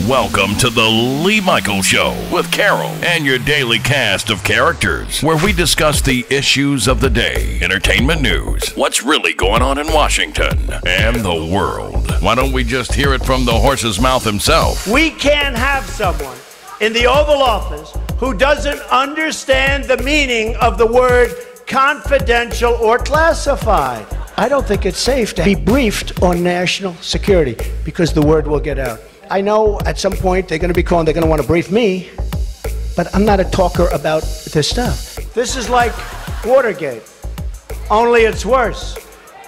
Welcome to the Lee Michaels Show with Carol and your daily cast of characters, where we discuss the issues of the day, entertainment news, what's really going on in Washington, and the world. Why don't we just hear it from the horse's mouth himself? We can't have someone in the Oval Office who doesn't understand the meaning of the word confidential or classified. I don't think it's safe to be briefed on national security because the word will get out. I know at some point they're going to want to brief me, but I'm not a talker about this stuff. This is like Watergate, only it's worse.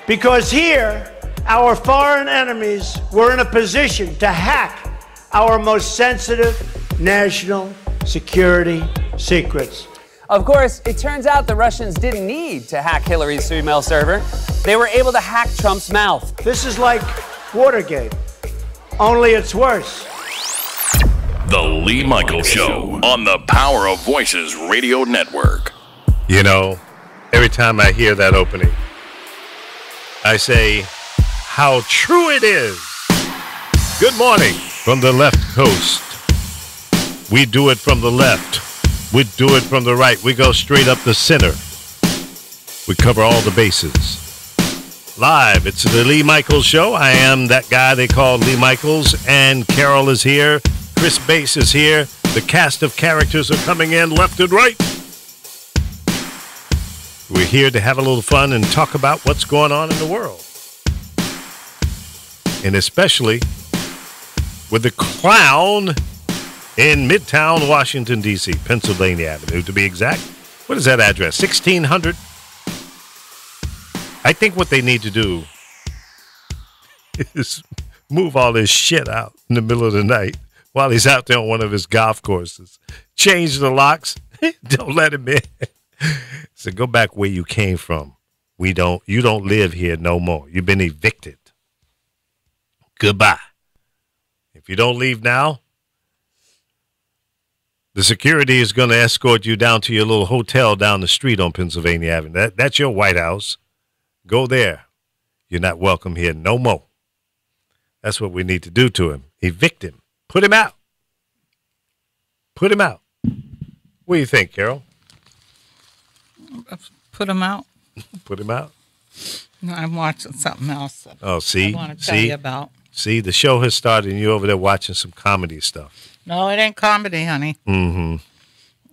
Because here, our foreign enemies were in a position to hack our most sensitive national security secrets. Of course, it turns out the Russians didn't need to hack Hillary's email server. They were able to hack Trump's mouth. This is like Watergate, only it's worse. The Lee Michaels Show on the Power of Voices Radio Network. You know, every time I hear that opening, I say, how true it is. Good morning from the left coast. We do it from the left. We do it from the right. We go straight up the center. We cover all the bases. Live, it's the Lee Michaels Show. I am that guy they call Lee Michaels, and Carol is here. Chris Bass is here. The cast of characters are coming in left and right. We're here to have a little fun and talk about what's going on in the world. And especially with the clown in Midtown Washington, D.C., Pennsylvania Avenue, to be exact. What is that address? 1600? I think what they need to do is move all this shit out in the middle of the night while he's out there on one of his golf courses. Change the locks. Don't let him in. So go back where you came from. You don't live here no more. You've been evicted. Goodbye. If you don't leave now, the security is going to escort you down to your little hotel down the street on Pennsylvania Avenue. That's your White House. Go there. You're not welcome here no more. That's what we need to do to him. Evict him. Put him out. Put him out. What do you think, Carol? Put him out? Put him out? No, I'm watching something else that see? I want to tell you about. See, the show has started and you're over there watching some comedy stuff. No, it ain't comedy, honey. Mm-hmm.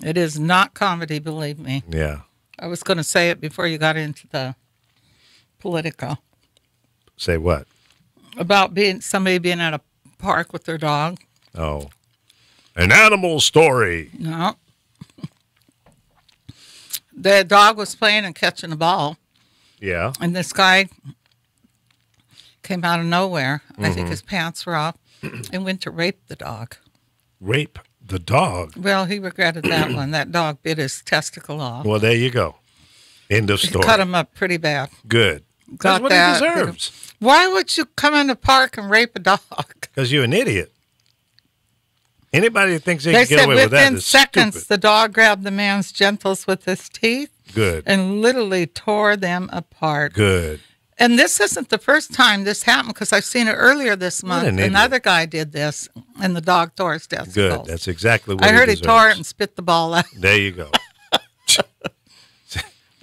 It is not comedy, believe me. Yeah. I was going to say it before you got into the Politico. Say what? About somebody being at a park with their dog. Oh. An animal story. No. The dog was playing and catching a ball. Yeah. And this guy came out of nowhere. I think his pants were off and went to rape the dog. Rape the dog? Well, he regretted that one. That dog bit his testicle off. Well, there you go. End of story. Cut him up pretty bad. Good. Got That's what that. he deserves. Why would you come in the park and rape a dog? Because you're an idiot. Anybody that thinks they They can get said away with that within is seconds, stupid. the dog grabbed the man's genitals with his teeth. Good. And literally tore them apart. Good. And this isn't the first time this happened, because I've seen it earlier this month. Another guy did this, and the dog tore his testicles. Good. That's exactly what I heard he he tore it and spit the ball out. There you go.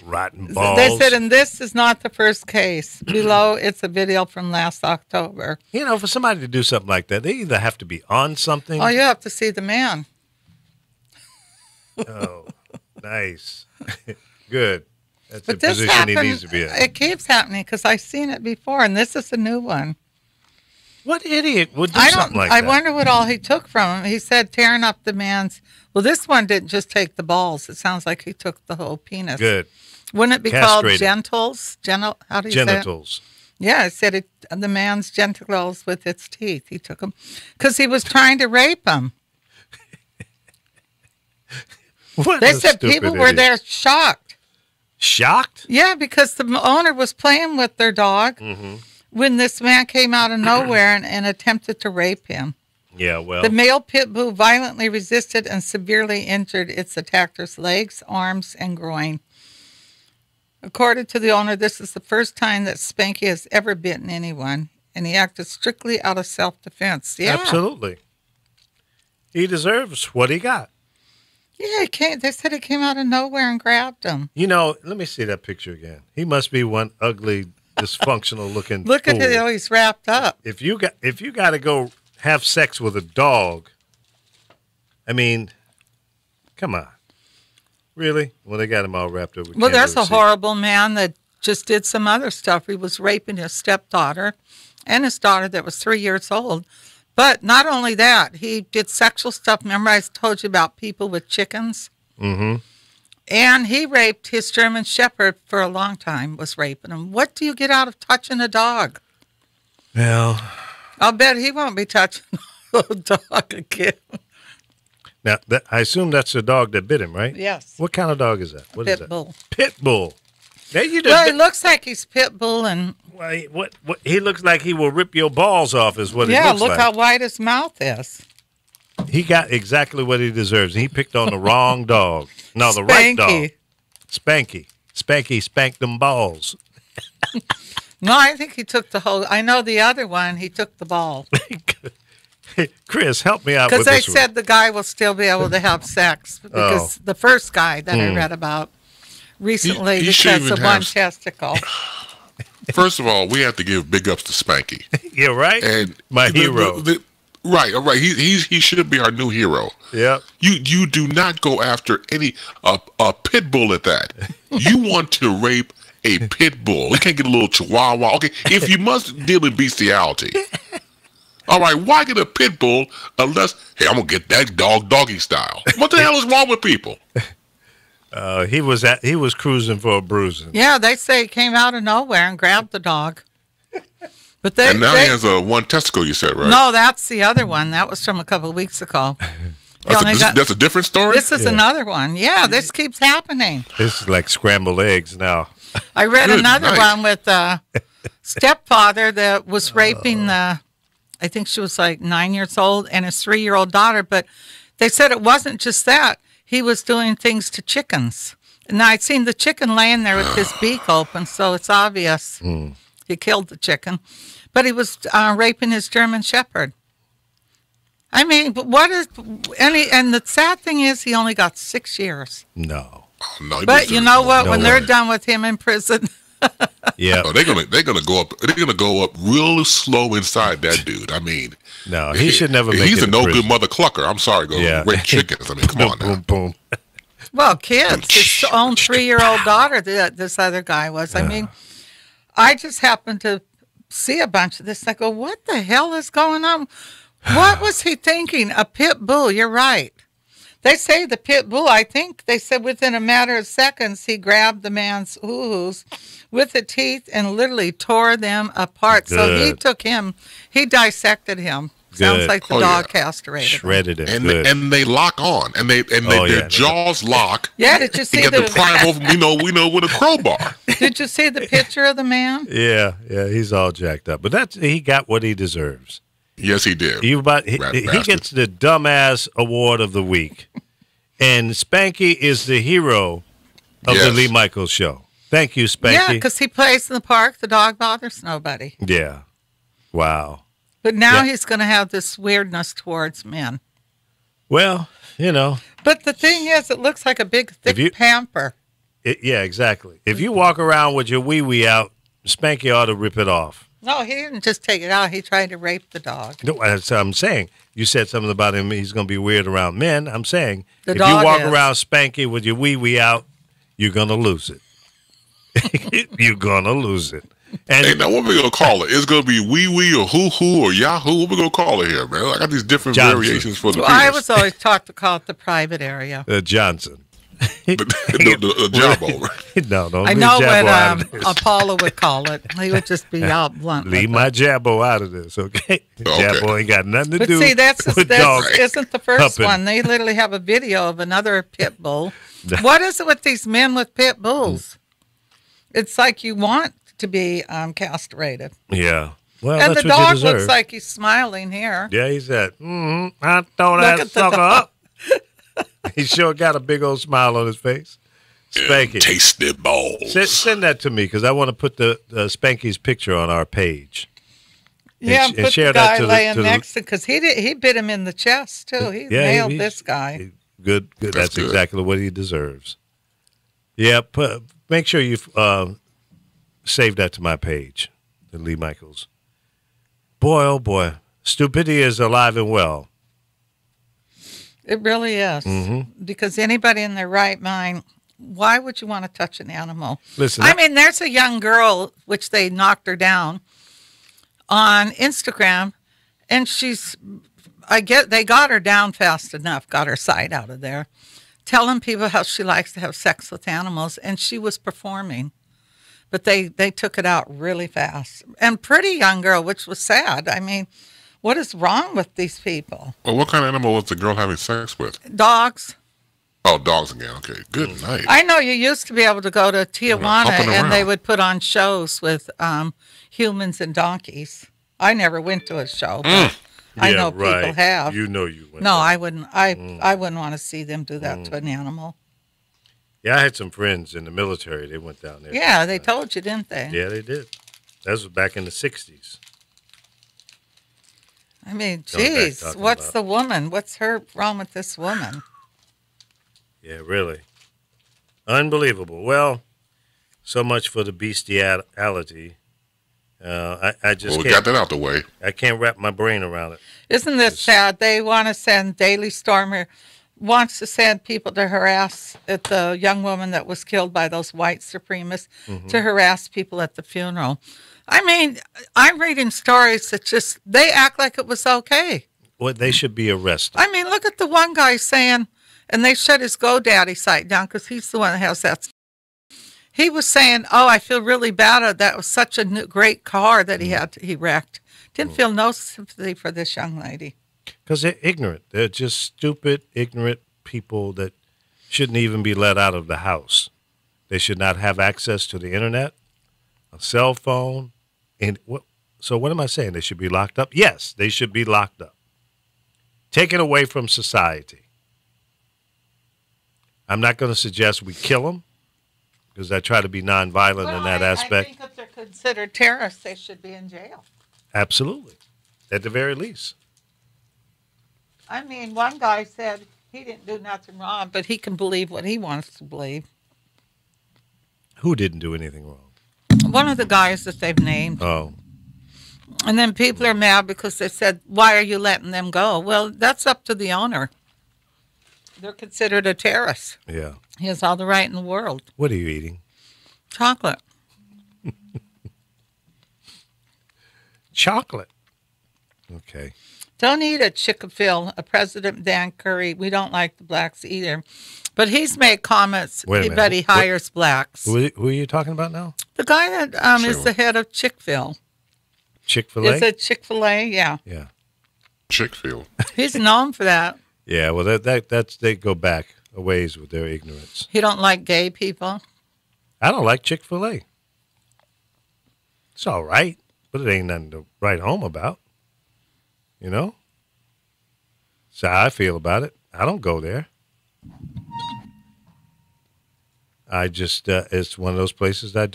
Rotten balls. They said, and this is not the first case. Below, it's a video from last October. You know, for somebody to do something like that, they either have to be on something. Oh, you have to see the man. Oh, nice. Good. That's But the this position he happened, needs to be in. it keeps happening because I've seen it before, and this is a new one. What idiot would do something like I that? wonder what all he took from him. He said tearing up the man's. Well, this one didn't just take the balls. It sounds like he took the whole penis. Good. Wouldn't it be Castrated. called genitals? How do you Genitals. say it? Yeah, it said the man's genitals with its teeth. He took them because he was trying to rape him. What They a said stupid people were idiot. there shocked. Shocked? Yeah, because the owner was playing with their dog when this man came out of nowhere and attempted to rape him. Yeah, well. The male pit bull violently resisted and severely injured its attacker's legs, arms, and groin. According to the owner, this is the first time that Spanky has ever bitten anyone, and he acted strictly out of self-defense. Yeah. Absolutely. He deserves what he got. Yeah, they said he came out of nowhere and grabbed him. You know, let me see that picture again. He must be one ugly, dysfunctional looking. Look at fool. how he's wrapped up. If you got to go have sex with a dog, I mean, come on, really? Well, they got him all wrapped up. Well, there's a horrible man that just did some other stuff. He was raping his stepdaughter and his daughter that was 3 years old. But not only that, he did sexual stuff. Remember I told you about people with chickens? Mm-hmm. And he raped his German Shepherd for a long time, was raping him. What do you get out of touching a dog? Well, I'll bet he won't be touching a dog again. now, I assume that's the dog that bit him, right? Yes. What kind of dog is that? What is that? Pit bull. Pit bull. Now you Well, it looks like he's pit bull and... Well, what? He looks like he will rip your balls off is what it Yeah, looks look like. how wide his mouth is. He got exactly what he deserves. He picked on the wrong dog. No, the right dog. Spanky. Spanky spanked them balls. No, I think he took the whole... I know the other one, he took the ball. Chris, help me out with Because they this one. said the guy will still be able to have sex. Because the first guy that I read about recently He just shouldn't has the even one have- testicle. First of all, we have to give big ups to Spanky. Yeah, right? And My hero. Right, all right. He should be our new hero. Yep. You do not go after a pit bull at that. You want to rape a pit bull. You can't get a little chihuahua. Okay, if you must deal in bestiality. All right, why get a pit bull unless, hey, I'm going to get that doggy style. What the hell is wrong with people? He was cruising for a bruising. Yeah, they say he came out of nowhere and grabbed the dog. But And now he has one testicle, you said, right? No, that's the other one. That was from a couple of weeks ago. That's a different story? This is another one. Yeah, this keeps happening. This is like scrambled eggs now. I read Good another night. one with a stepfather that was raping I think she was like 9 years old, and his 3-year-old daughter. But they said it wasn't just that. He was doing things to chickens. Now, I'd seen the chicken laying there with his beak open, so it's obvious he killed the chicken. But he was raping his German Shepherd. I mean, but what is and the sad thing is he only got 6 years. No. Oh, no, But you know what? No when way. they're done with him in prison, Yeah. Oh, they're gonna go up. They're gonna go up real slow inside that dude. I mean, No, he should never make He's it a in no prison. good mother clucker. I'm sorry, go rape chickens. I mean, come on now. Boom, boom. well, kids, his own 3-year-old daughter, this other guy was. I mean, I just happened to see a bunch of this. I go, what the hell is going on? What was he thinking? A pit bull, you're right. They say the pit bull, I think they said within a matter of seconds, he grabbed the man's hoo-hoos with the teeth and literally tore them apart. So he Good. took him, he dissected him. Sounds Good. like the Oh, dog yeah. castrated him. Shredded it. And Good. and they lock on, and their jaws lock. Yeah, did you They see get to pry them open. We know with a crowbar. Did you see the picture of the man? Yeah, he's all jacked up. But he got what he deserves. Yes, he did. He Rat bastard. gets the dumbass award of the week. And Spanky is the hero of the Yes. Lee Michaels show. Thank you, Spanky. Yeah, because he plays in the park. The dog bothers nobody. Yeah. Wow. But now Yeah. he's going to have this weirdness towards men. Well, But the thing is, it looks like a big, thick pamper. yeah, exactly. If you walk around with your wee-wee out, Spanky ought to rip it off. No, he didn't just take it out. He tried to rape the dog. No, that's what I'm saying. You said something about him. He's going to be weird around men. I'm saying The if dog you walk is. around Spanky with your wee-wee out, you're going to lose it. You're going to lose it. And Hey, now what we gonna call it? It's gonna be wee wee or hoo hoo or yahoo. What we gonna call it here, man? I got these different Johnson. variations for the Well, I penis. was always taught to call it the private area. Johnson. the jawbone, right? No, don't I leave know Jabbo what out of this. Apollo would call it. He would just be out blunt. Leave with my it. Jabbo out of this, okay? Jabbo ain't got nothing to But do see, that's with dogs. isn't the first humping. one. They literally have a video of another pit bull. What is it with these men with pit bulls? It's like you want to be castrated. Yeah. Well, And that's the what you dog deserve. looks like he's smiling here. Yeah, he said, I throw Look that at the sucker dog. up. He sure got a big old smile on his face. Spanky. Tasty balls. Send that to me because I want to put the Spanky's picture on our page. Yeah, and put share the guy that laying next to, because he bit him in the chest too. He nailed this guy. Good. That's good. exactly what he deserves. Yeah, make sure you save that to my page, the Lee Michaels. Boy, oh boy, stupidity is alive and well. It really is. Because anybody in their right mind, why would you want to touch an animal? Listen, I mean, there's a young girl, which they knocked her down on Instagram, and they got her down fast enough, got her sight out of there, telling people how she likes to have sex with animals, and she was performing. But they took it out really fast. And pretty young girl, which was sad. I mean, what is wrong with these people? Well, what kind of animal was the girl having sex with? Dogs. Oh, dogs again. Okay, good night. I know you used to be able to go to Tijuana Hopping and they around. would put on shows with humans and donkeys. I never went to a show, but I know people have. You know you went. No, there. I wouldn't. I wouldn't want to see them do that to an animal. Yeah, I had some friends in the military. They went down there. Yeah, they told you, didn't they? Yeah, they did. That was back in the 60s. I mean, Going back geez, talking what's about- the woman? What's her wrong with this woman? Yeah, really. Unbelievable. Well, so much for the bestiality. I just Well, we can't. got that out the way. I can't wrap my brain around it. Isn't this sad? They want to send Daily Stormer wants to send people to harass at the young woman that was killed by those white supremacists to harass people at the funeral. I mean, I'm reading stories that just they act like it was okay. Well, they should be arrested. I mean, look at the one guy saying, and they shut his GoDaddy site down because he's the one that has that. He was saying, "Oh, I feel really bad. That was such a great car that he wrecked." Didn't feel no sympathy for this young lady. Because they're ignorant. They're just stupid, ignorant people that shouldn't even be let out of the house. They should not have access to the internet, a cell phone. And so what am I saying? They should be locked up? Yes, they should be locked up. Taken away from society. I'm not going to suggest we kill them because I try to be nonviolent in that aspect. I think if they're considered terrorists, they should be in jail. Absolutely. At the very least. I mean, one guy said he didn't do nothing wrong, but he can believe what he wants to believe. Who didn't do anything wrong? One of the guys that they've named. Oh. And then people are mad because they said, why are you letting them go? Well, that's up to the owner. They're considered a terrorist. Yeah. He has all the right in the world. What are you eating? Chocolate. Chocolate. Okay. Don't eat a Chick-fil-A. President Dan Curry, we don't like the blacks either. But he's made comments, Wait a minute. but he hires blacks. Who are you talking about now? The guy that is the head of Chick-fil-A. Chick-fil-A? Is it Chick-fil-A? Yeah. Yeah. Chick-fil. He's known for that. Yeah, well, that's they go back a ways with their ignorance. He don't like gay people. I don't like Chick-fil-A. It's all right, but it ain't nothing to write home about. You know? That's how I feel about it. I don't go there. I just it's one of those places that I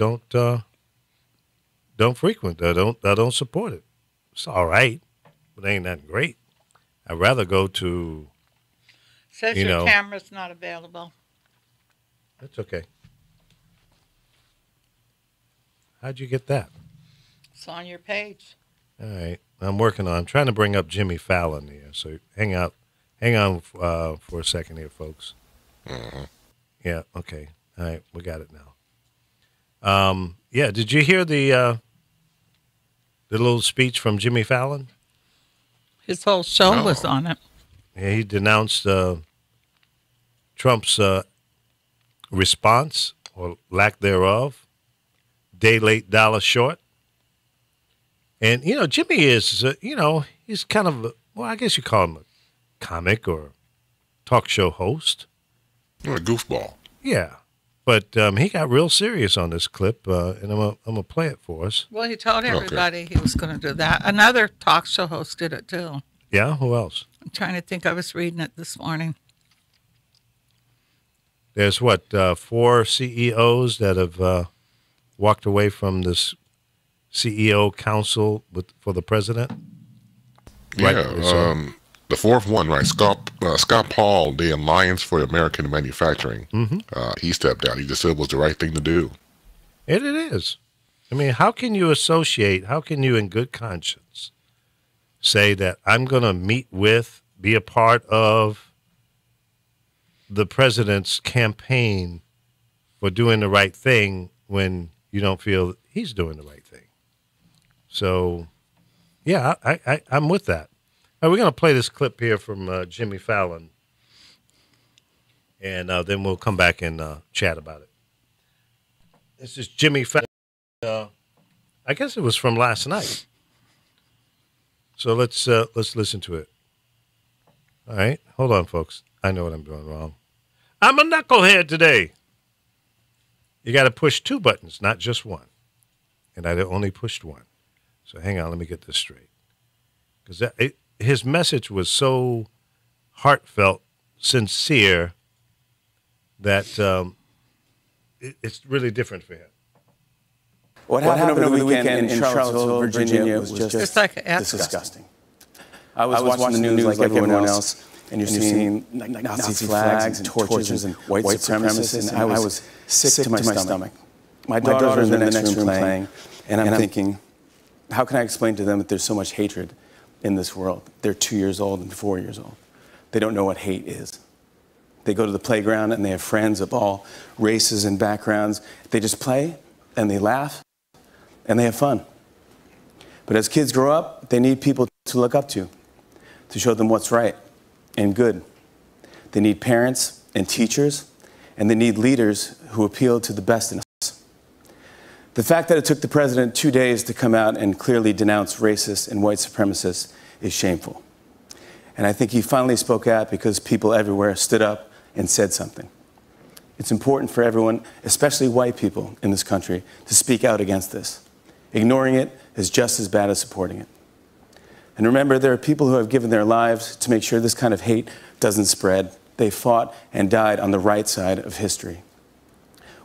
don't frequent. I don't support it. It's all right, but it ain't nothing great. I'd rather go to. Says You your know. camera's not available. That's okay. How'd you get that? It's on your page. All right, I'm trying to bring up Jimmy Fallon here. So hang on for a second here, folks. Yeah, okay. All right, we got it now. Yeah, did you hear the little speech from Jimmy Fallon? His whole show No. was on it. Yeah, he denounced Trump's response or lack thereof. Day late, dollar short. And, Jimmy is, he's kind of, I guess you call him a comic or talk show host. You're a goofball. Yeah. But he got real serious on this clip, and I'm going to play it for us. Well, he told everybody he was going to do that. Another talk show host did it, too. Yeah? Who else? I'm trying to think. I was reading it this morning. There's 4 CEOs that have walked away from this CEO Council for the president. Yeah, the fourth one, right? Scott Paul, the Alliance for American Manufacturing. He stepped out. He just said it was the right thing to do. And it is. I mean, how can you in good conscience say that I'm going to be a part of the president's campaign for doing the right thing when you don't feel he's doing the right thing? So, yeah, I'm with that. We're going to play this clip here from Jimmy Fallon, and then we'll come back and chat about it. This is Jimmy Fallon. I guess it was from last night. So let's listen to it. All right, hold on, folks. I know what I'm doing wrong. I'm a knucklehead today. You got to push 2 buttons, not just one. And I only pushed 1. So hang on, let me get this straight. Because his message was so heartfelt, sincere, that it's really different for him. What happened over the weekend in Charlottesville, Virginia was just like disgusting. I was watching the news like everyone else, and you're seeing Nazi flags and torches and white supremacists, and I was sick to my stomach. My daughter's in the next room playing, and I'm thinking, how can I explain to them that there's so much hatred in this world? They're 2 years old and 4 years old. They don't know what hate is. They go to the playground and they have friends of all races and backgrounds. They just play and they laugh and they have fun. But as kids grow up, they need people to look up to show them what's right and good. They need parents and teachers, and they need leaders who appeal to the best in us. The fact that it took the president 2 days to come out and clearly denounce racists and white supremacists is shameful. And I think he finally spoke out because people everywhere stood up and said something. It's important for everyone, especially white people in this country, to speak out against this. Ignoring it is just as bad as supporting it. And remember, there are people who have given their lives to make sure this kind of hate doesn't spread. They fought and died on the right side of history.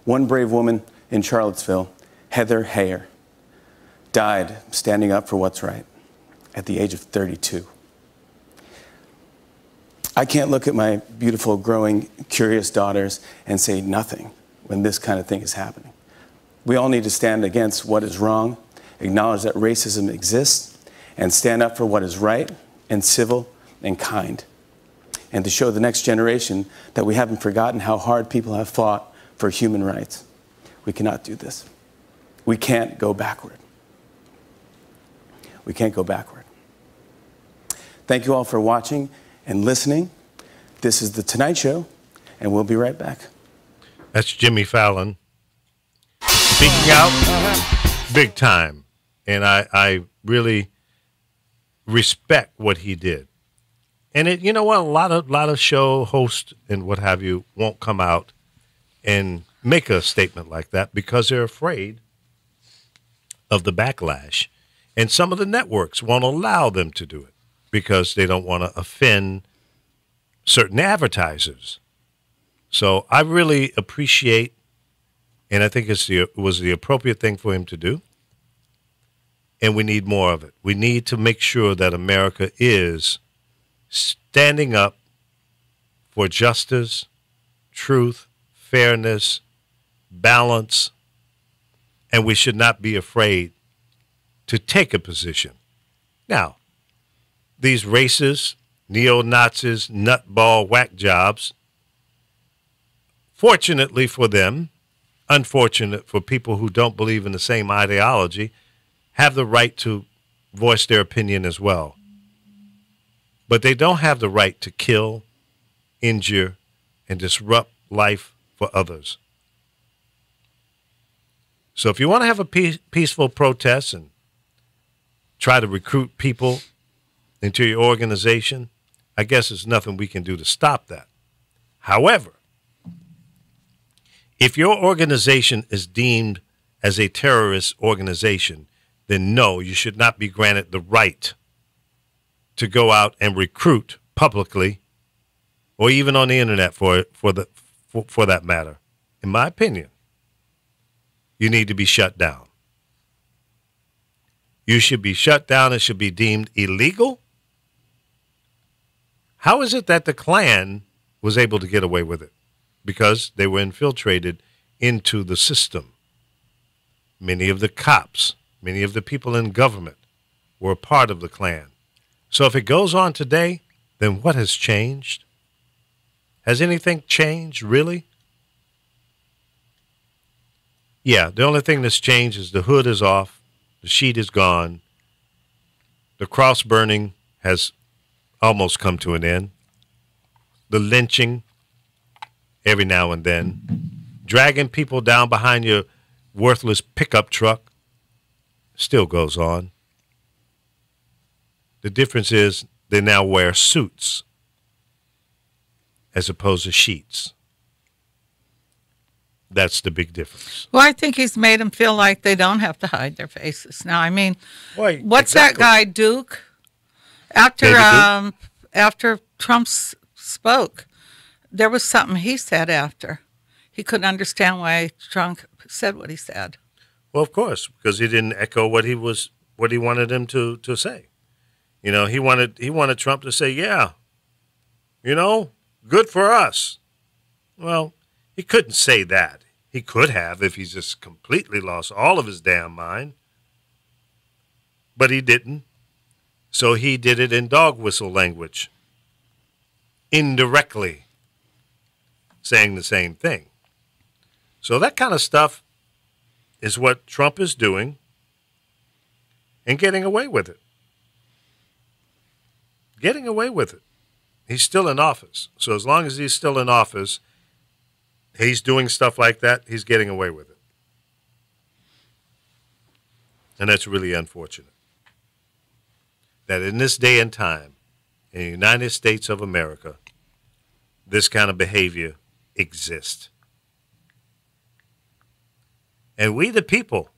One brave woman in Charlottesville, Heather Heyer, died standing up for what's right at the age of 32. I can't look at my beautiful, growing, curious daughters and say nothing when this kind of thing is happening. We all need to stand against what is wrong, acknowledge that racism exists, and stand up for what is right and civil and kind. And to show the next generation that we haven't forgotten how hard people have fought for human rights. We cannot do this. We can't go backward. We can't go backward. Thank you all for watching and listening. This is The Tonight Show, and we'll be right back. That's Jimmy Fallon speaking out big time. And I really respect what he did. And you know what? A lot of show hosts and what have you won't come out and make a statement like that because they're afraid of the backlash. And some of the networks won't allow them to do it because they don't want to offend certain advertisers. So I really appreciate, and I think it was the appropriate thing for him to do. And we need more of it. We need to make sure that America is standing up for justice, truth, fairness, balance, and we should not be afraid to take a position. Now, these racists, neo-Nazis, nutball, whack jobs, fortunately for them, unfortunate for people who don't believe in the same ideology, have the right to voice their opinion as well. But they don't have the right to kill, injure, and disrupt life for others. So if you want to have a peaceful protest and try to recruit people into your organization, I guess there's nothing we can do to stop that. However, if your organization is deemed as a terrorist organization, then no, you should not be granted the right to go out and recruit publicly or even on the internet for that matter. In my opinion, you need to be shut down. You should be shut down. It should be deemed illegal. How is it that the Klan was able to get away with it? Because they were infiltrated into the system. Many of the cops, many of the people in government were a part of the Klan. So if it goes on today, then what has changed? Has anything changed, really? Yeah, the only thing that's changed is the hood is off, the sheet is gone, the cross burning has almost come to an end, the lynching every now and then, dragging people down behind your worthless pickup truck still goes on. The difference is they now wear suits as opposed to sheets. That's the big difference. Well, I think he's made them feel like they don't have to hide their faces now. I mean, Boy, what's exactly. that guy, Duke? After Trump spoke, there was something he said after. He couldn't understand why Trump said what he said. Well, of course, because he didn't echo what he wanted him to say. You know, he wanted Trump to say, yeah, you know, good for us. Well, he couldn't say that. He could have if he's just completely lost all of his damn mind. But he didn't. So he did it in dog whistle language. Indirectly saying the same thing. So that kind of stuff is what Trump is doing and getting away with it. Getting away with it. He's still in office. So as long as he's still in office, he's doing stuff like that, he's getting away with it. And that's really unfortunate. That in this day and time, in the United States of America, this kind of behavior exists. And we the people,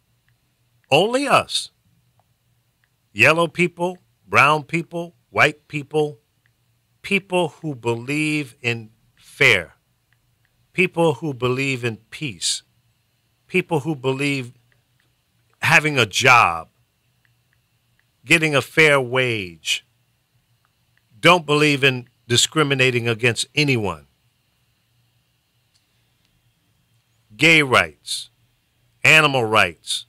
only us, yellow people, brown people, white people, people who believe in fair, people who believe in peace, people who believe having a job, getting a fair wage, don't believe in discriminating against anyone. Gay rights, animal rights,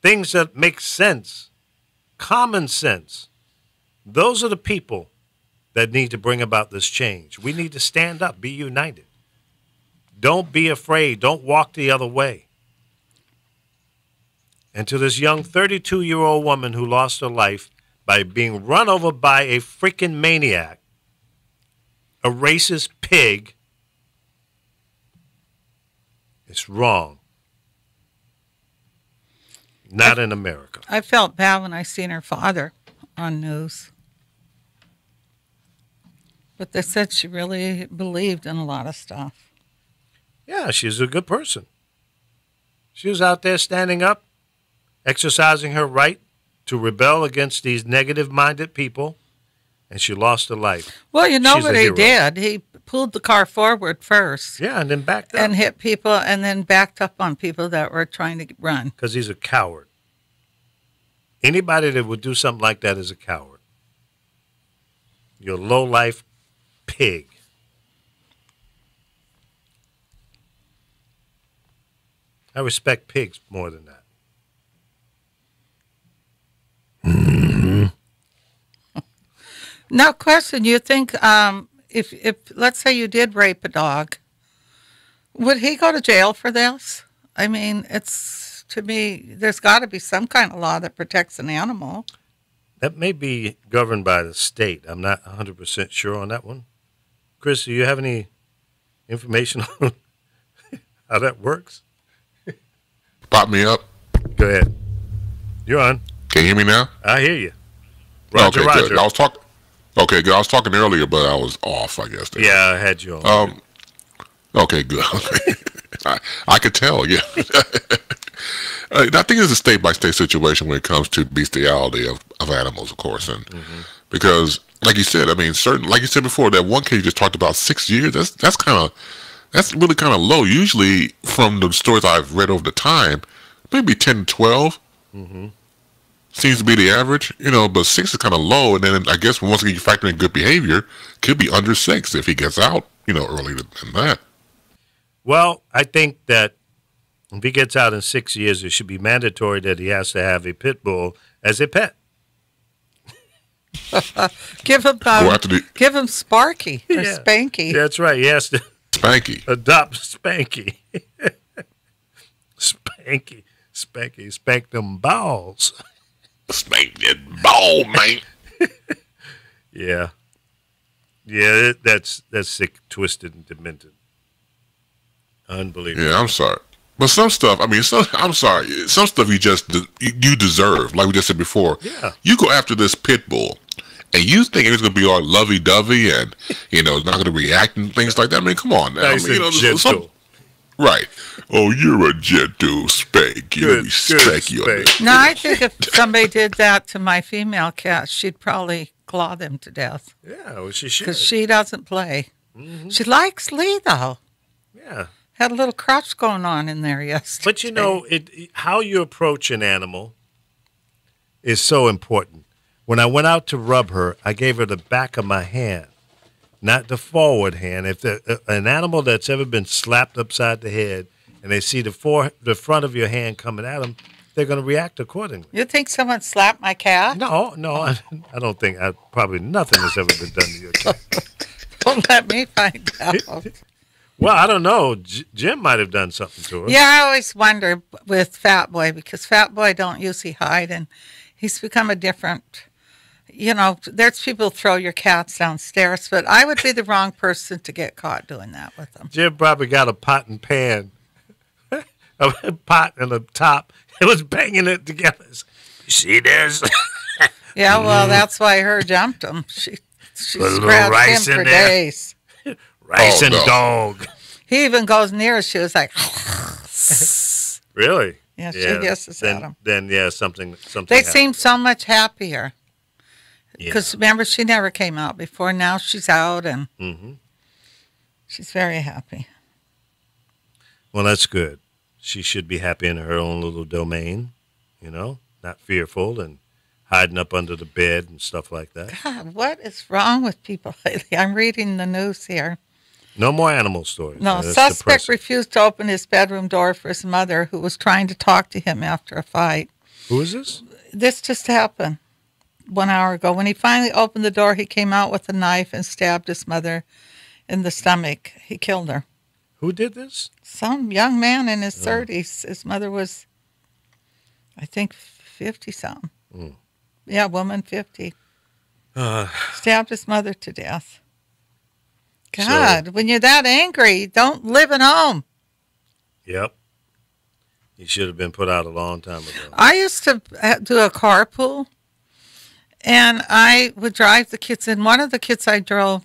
things that make sense, common sense. Those are the people that need to bring about this change. We need to stand up, be united. Don't be afraid. Don't walk the other way. And to this young 32-year-old woman who lost her life by being run over by a freaking maniac, a racist pig, it's wrong. Not in America. I felt bad when I seen her father on news. But they said she really believed in a lot of stuff. Yeah, she's a good person. She was out there standing up, exercising her right to rebel against these negative-minded people, and she lost her life. Well, you know She's what a he hero. did? He pulled the car forward first. Yeah, and then backed up. And hit people and then backed up on people that were trying to run. Because he's a coward. Anybody that would do something like that is a coward. You're a low-life pig. I respect pigs more than that. Now, question, you think if let's say you did rape a dog, would he go to jail for this? I mean, it's, to me, there's got to be some kind of law that protects an animal. That may be governed by the state. I'm not 100% sure on that one. Chris, do you have any information on how that works? Pop me up. Go ahead. You're on. Can you hear me now? I hear you. Roger, okay, Roger. good. I was talking. Okay, good. I was talking earlier, but I was off, I guess. Yeah, I had you on. Okay, good. I could tell, yeah. I think it's a state-by-state situation when it comes to bestiality of animals, of course, and because, like you said, I mean, like you said before, that one case you just talked about 6 years. That's really kind of low. Usually, from the stories I've read over the time, maybe 10 to 12. Seems to be the average, but 6 is kind of low. And then I guess once again you factor in good behavior, could be under 6 if he gets out, earlier than that. Well, I think that if he gets out in 6 years, it should be mandatory that he has to have a pit bull as a pet. Give him Sparky or Spanky. That's right. He has to adopt Spanky. Spanky, spank them balls. Spank that ball, man. Yeah, that's sick, twisted, and demented. Unbelievable. Yeah, I'm sorry, but some stuff. I'm sorry. Some stuff you deserve, like we just said before. Yeah. You go after this pit bull, and you think it's going to be all lovey-dovey and it's not going to react and things like that. Come on now. Nice and gentle. Right. Oh, you're a gentle Spank. You respect you. No, I think if somebody did that to my female cat, she'd probably claw them to death. Yeah, well, she should. Because she doesn't play. She likes Lee, though. Yeah. Had a little crush going on in there yesterday. But how you approach an animal is so important. When I went out to rub her, I gave her the back of my hand, not the forward hand. If an animal that's ever been slapped upside the head and they see the front of your hand coming at them, they're going to react accordingly. You think someone slapped my cat? No, I don't think. Probably nothing has ever been done to your cat. Don't let me find out. Well, I don't know. Jim might have done something to her. Yeah, I always wonder with Fat Boy because Fat Boy don't usually hide, and he's become a different. There's people throw your cats downstairs, but I would be the wrong person to get caught doing that with them. Jim probably got a pot and pan, a pot and a top. It was banging it together. You see this? Yeah, well, that's why her jumped him. She scratched him for days. Rice and dog. He even goes near. She was like, really? Yeah, she hisses at him. Then something. They seem so much happier. Because remember, she never came out before. Now she's out, and she's very happy. Well, that's good. She should be happy in her own little domain, not fearful and hiding up under the bed and stuff like that. God, what is wrong with people lately? I'm reading the news here. No more animal stories. No, suspect refused to open his bedroom door for his mother, who was trying to talk to him after a fight. Who is this? This just happened 1 hour ago. When he finally opened the door, he came out with a knife and stabbed his mother in the stomach. He killed her. Who did this? Some young man in his 30s. His mother was, I think, 50-something. Yeah, woman 50. Stabbed his mother to death. God, when you're that angry, don't live at home. Yep. He should have been put out a long time ago. I used to do a carpool, and I would drive the kids. And one of the kids I drove,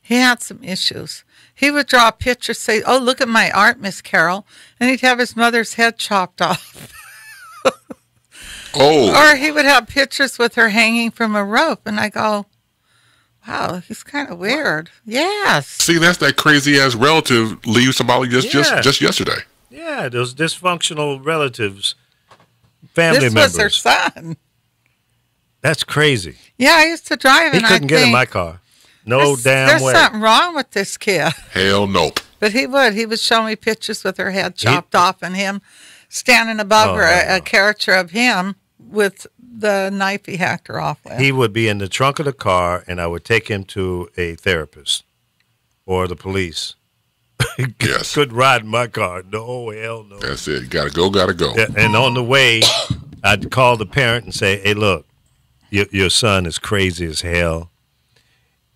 he had some issues. He would draw pictures, say, "Oh, look at my art, Miss Carol," and he'd have his mother's head chopped off. Or he would have pictures with her hanging from a rope, and I go, wow, he's kind of weird. Yes. See, that's that crazy-ass relative leave somebody just yesterday. Yeah, those dysfunctional relatives, family members. This was her son. That's crazy. Yeah, I used to drive, and he couldn't get in my car. No damn way. There's something wrong with this kid. Hell no. But he would show me pictures with her head chopped off and him standing above her, a caricature of him with the knife he hacked her off with. He would be in the trunk of the car, and I would take him to a therapist or the police. Yes. Couldn't ride in my car. No, hell no. That's it. Gotta go. Yeah, and on the way, I'd call the parent and say, "Hey, look, your son is crazy as hell.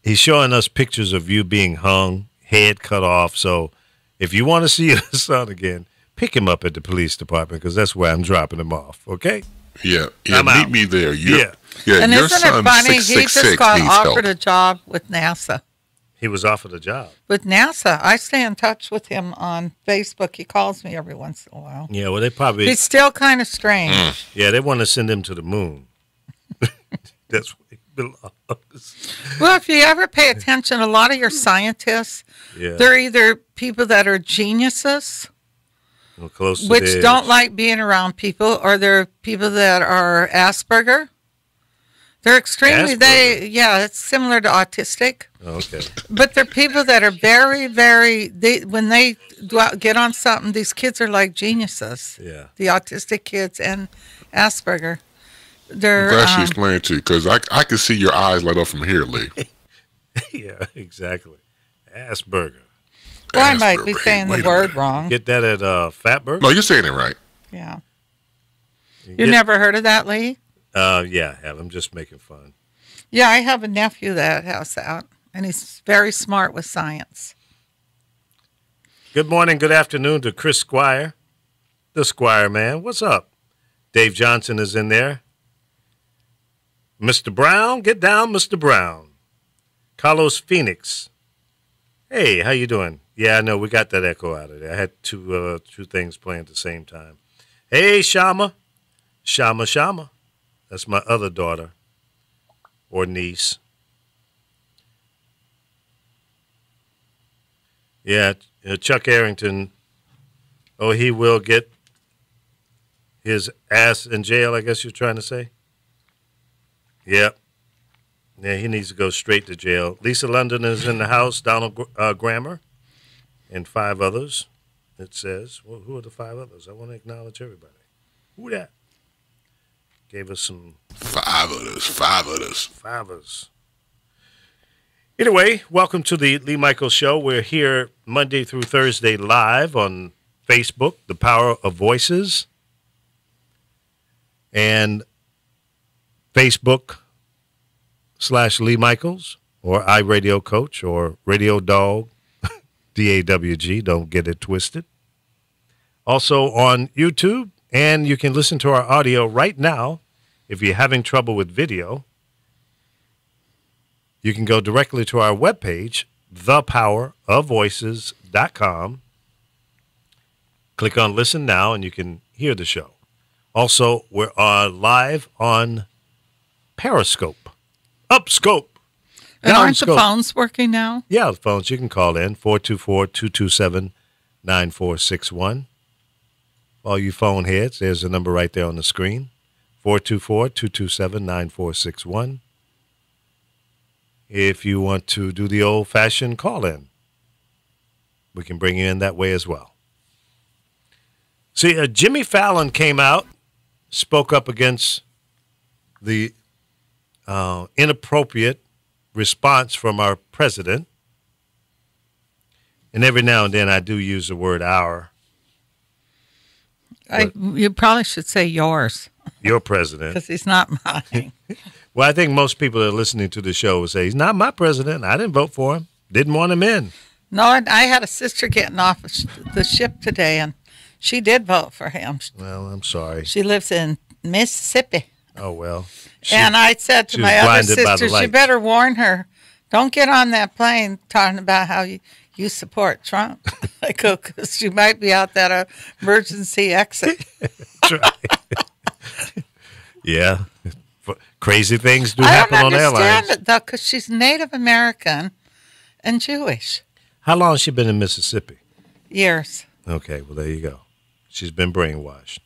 He's showing us pictures of you being hung, head cut off. So if you want to see your son again, pick him up at the police department because that's where I'm dropping him off, okay?" Yeah. Meet me there. Yeah. And your isn't it funny? He just got offered a job with NASA. He was offered a job. With NASA. I stay in touch with him on Facebook. He calls me every once in a while. Yeah, well, they probably... He's still kind of strange. Yeah, they want to send him to the moon. That's where he belongs. Well, if you ever pay attention, a lot of your scientists, they're either people that are geniuses close to which the don't edge. like being around people, or they're people that are Asperger. They're extremely, it's similar to autistic. Oh, okay. But they're people that are very, very, when they get on something, these kids are like geniuses. Yeah. The autistic kids and Asperger. They're, I'm glad she explained it to you, because I can see your eyes light up from here, Lee. Yeah, exactly. Asperger. well, I might be saying the word wrong. Get that at Fatburger? No, you're saying it right. Yeah. You never heard of that, Lee? Yeah, I have. I'm just making fun. Yeah, I have a nephew that has that, and he's very smart with science. Good morning, good afternoon to Chris Squire, the Squire man. What's up? Dave Johnson is in there. Mr. Brown, get down, Mr. Brown. Carlos Phoenix. Hey, how you doing? Yeah, I know, we got that echo out of there. I had two things playing at the same time. Hey, Shama. Shama. That's my other daughter or niece. Yeah, Chuck Arrington. Oh, he will get his ass in jail, I guess you're trying to say? Yep. Yeah, he needs to go straight to jail. Lisa London is in the house, Donald Grammer, and 5 others, it says. Well, who are the 5 others? I want to acknowledge everybody. Who that? Gave us some... 5 others. 5ers. Anyway, welcome to the Lee Michaels Show. We're here Monday through Thursday live on Facebook, The Power of Voices, and Facebook/Lee Michaels, or iRadio Coach, or Radio Dog, DAWG, don't get it twisted. Also on YouTube, and you can listen to our audio right now. If you're having trouble with video, you can go directly to our webpage, thepowerofvoices.com. Click on Listen Now, and you can hear the show. Also, we're live on Periscope, Upscope, And aren't the Downscope. phones working now? Yeah, the phones you can call in, 424-227-9461. All you phone heads, there's the number right there on the screen, 424-227-9461. If you want to do the old-fashioned call-in, we can bring you in that way as well. See, Jimmy Fallon came out, spoke up against the inappropriate response from our president. And every now and then I do use the word our. You probably should say yours, Your president. because he's not mine. Well, I think most people that are listening to the show will say, he's not my president. I didn't vote for him. Didn't want him in. No, I had a sister getting off the ship today, and she did vote for him. Well, I'm sorry. She lives in Mississippi. Oh, well. And I said to she was my other blinded by the sisters, you lights. better warn her. Don't get on that plane talking about how you support Trump. I go, because she might be out that emergency exit. That's right. Yeah. Crazy things do I happen don't on understand airlines. it, though, because she's Native American and Jewish. How long has she been in Mississippi? Years. Okay, well, there you go. She's been brainwashed.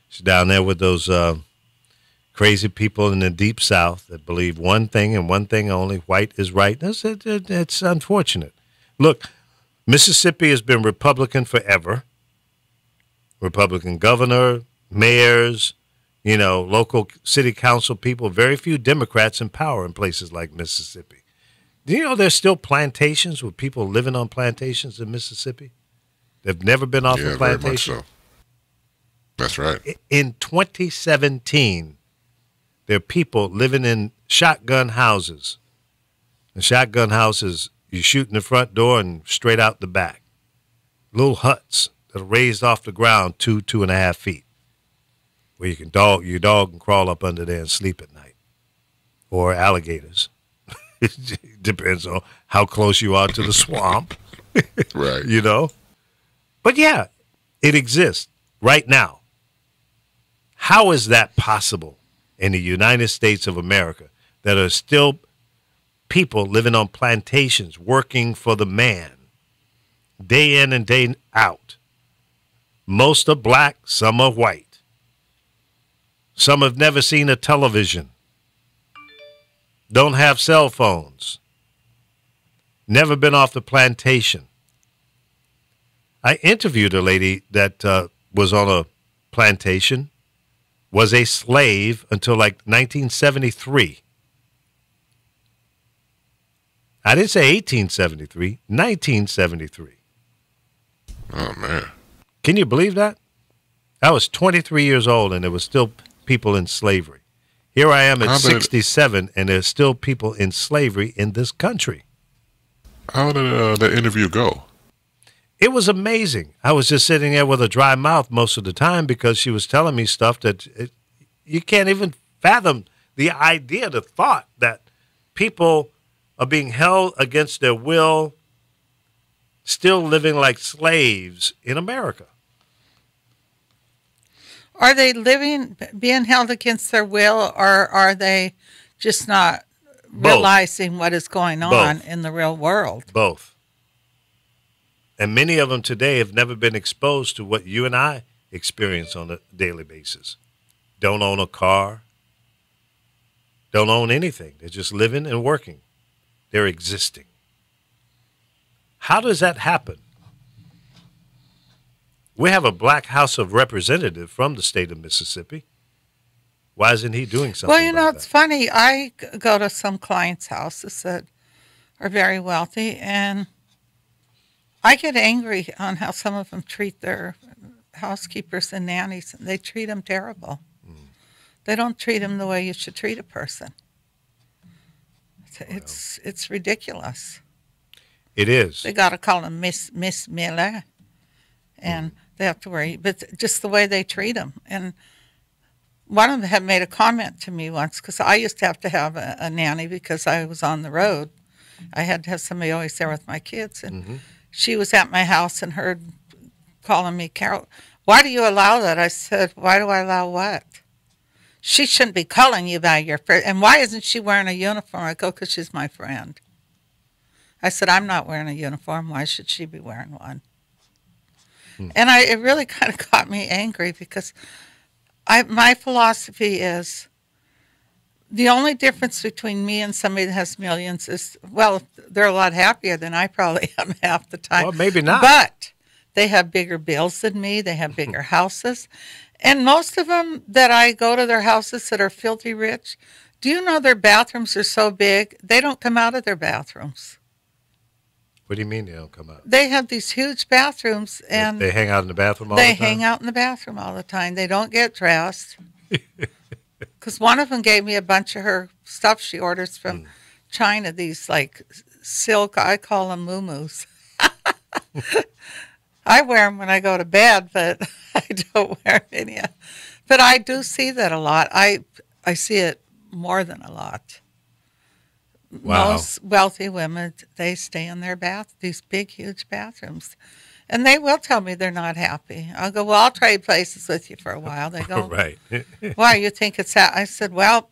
She's down there with those crazy people in the deep South that believe one thing and one thing only, white is right. It's unfortunate. Look, Mississippi has been Republican forever. Republican governor, mayors, local city council people, very few Democrats in power in places like Mississippi. Do you know there's still plantations with people living on plantations in Mississippi? They've never been off a plantation. Very much so. That's right. In 2017, there are people living in shotgun houses. The shotgun houses, you shoot in the front door and straight out the back. Little huts that are raised off the ground 2.5 feet, where you can your dog can crawl up under there and sleep at night. Or alligators. It depends on how close you are to the swamp. Right. But yeah, it exists right now. How is that possible in the United States of America that are still people living on plantations, working for the man, day in and day out, Most are black, some are white. Some have never seen a television, don't have cell phones, never been off the plantation. I interviewed a lady that was on a plantation, was a slave until like 1973. I didn't say 1873, 1973. Oh, man. Can you believe that? I was 23 years old and there was still people in slavery. Here I am at 67 and there's still people in slavery in this country. How did that interview go? It was amazing. I was just sitting there with a dry mouth most of the time because she was telling me stuff that you can't even fathom the idea, the thought that people are being held against their will, still living like slaves in America. Are they being held against their will, or are they just not realizing what is going on in the real world? Both. And many of them today have never been exposed to what you and I experience on a daily basis. Don't own a car. Don't own anything. They're just living and working. They're existing. How does that happen? We have a black House of Representatives from the state of Mississippi. Why isn't he doing something? Well, you know, it's funny. I go to some clients' houses that are very wealthy, and I get angry on how some of them treat their housekeepers and nannies. They treat them terrible. They don't treat them the way you should treat a person. It's ridiculous. It is. They got to call them Miss Miller, and they have to worry. But just the way they treat them. And one of them had made a comment to me once, because I used to have a nanny because I was on the road. I had to have somebody always there with my kids. And she was at my house and heard calling me, Carol, why do you allow that? I said, why do I allow what? She shouldn't be calling you by your friend. And why isn't she wearing a uniform? I go, because she's my friend. I said, I'm not wearing a uniform. Why should she be wearing one? And it really kind of got me angry, because my philosophy is the only difference between me and somebody that has millions is, well, they're a lot happier than I probably am half the time. Well, maybe not. But they have bigger bills than me. They have bigger houses. And most of them that I go to their houses that are filthy rich, do you know their bathrooms are so big, they don't come out of their bathrooms. What do you mean they don't come out? They have these huge bathrooms, and they hang out in the bathroom all the time? They hang out in the bathroom all the time. They don't get dressed. Because one of them gave me a bunch of her stuff she orders from China, these like silk, I call them muumuus. I wear them when I go to bed, but I don't wear any. But I do see that a lot. I see it more than a lot. Wow. Most wealthy women, they stay in their these big, huge bathrooms. And they will tell me they're not happy. I'll go, well, I'll trade places with you for a while. They go, right. why, you think it's that? I said, well,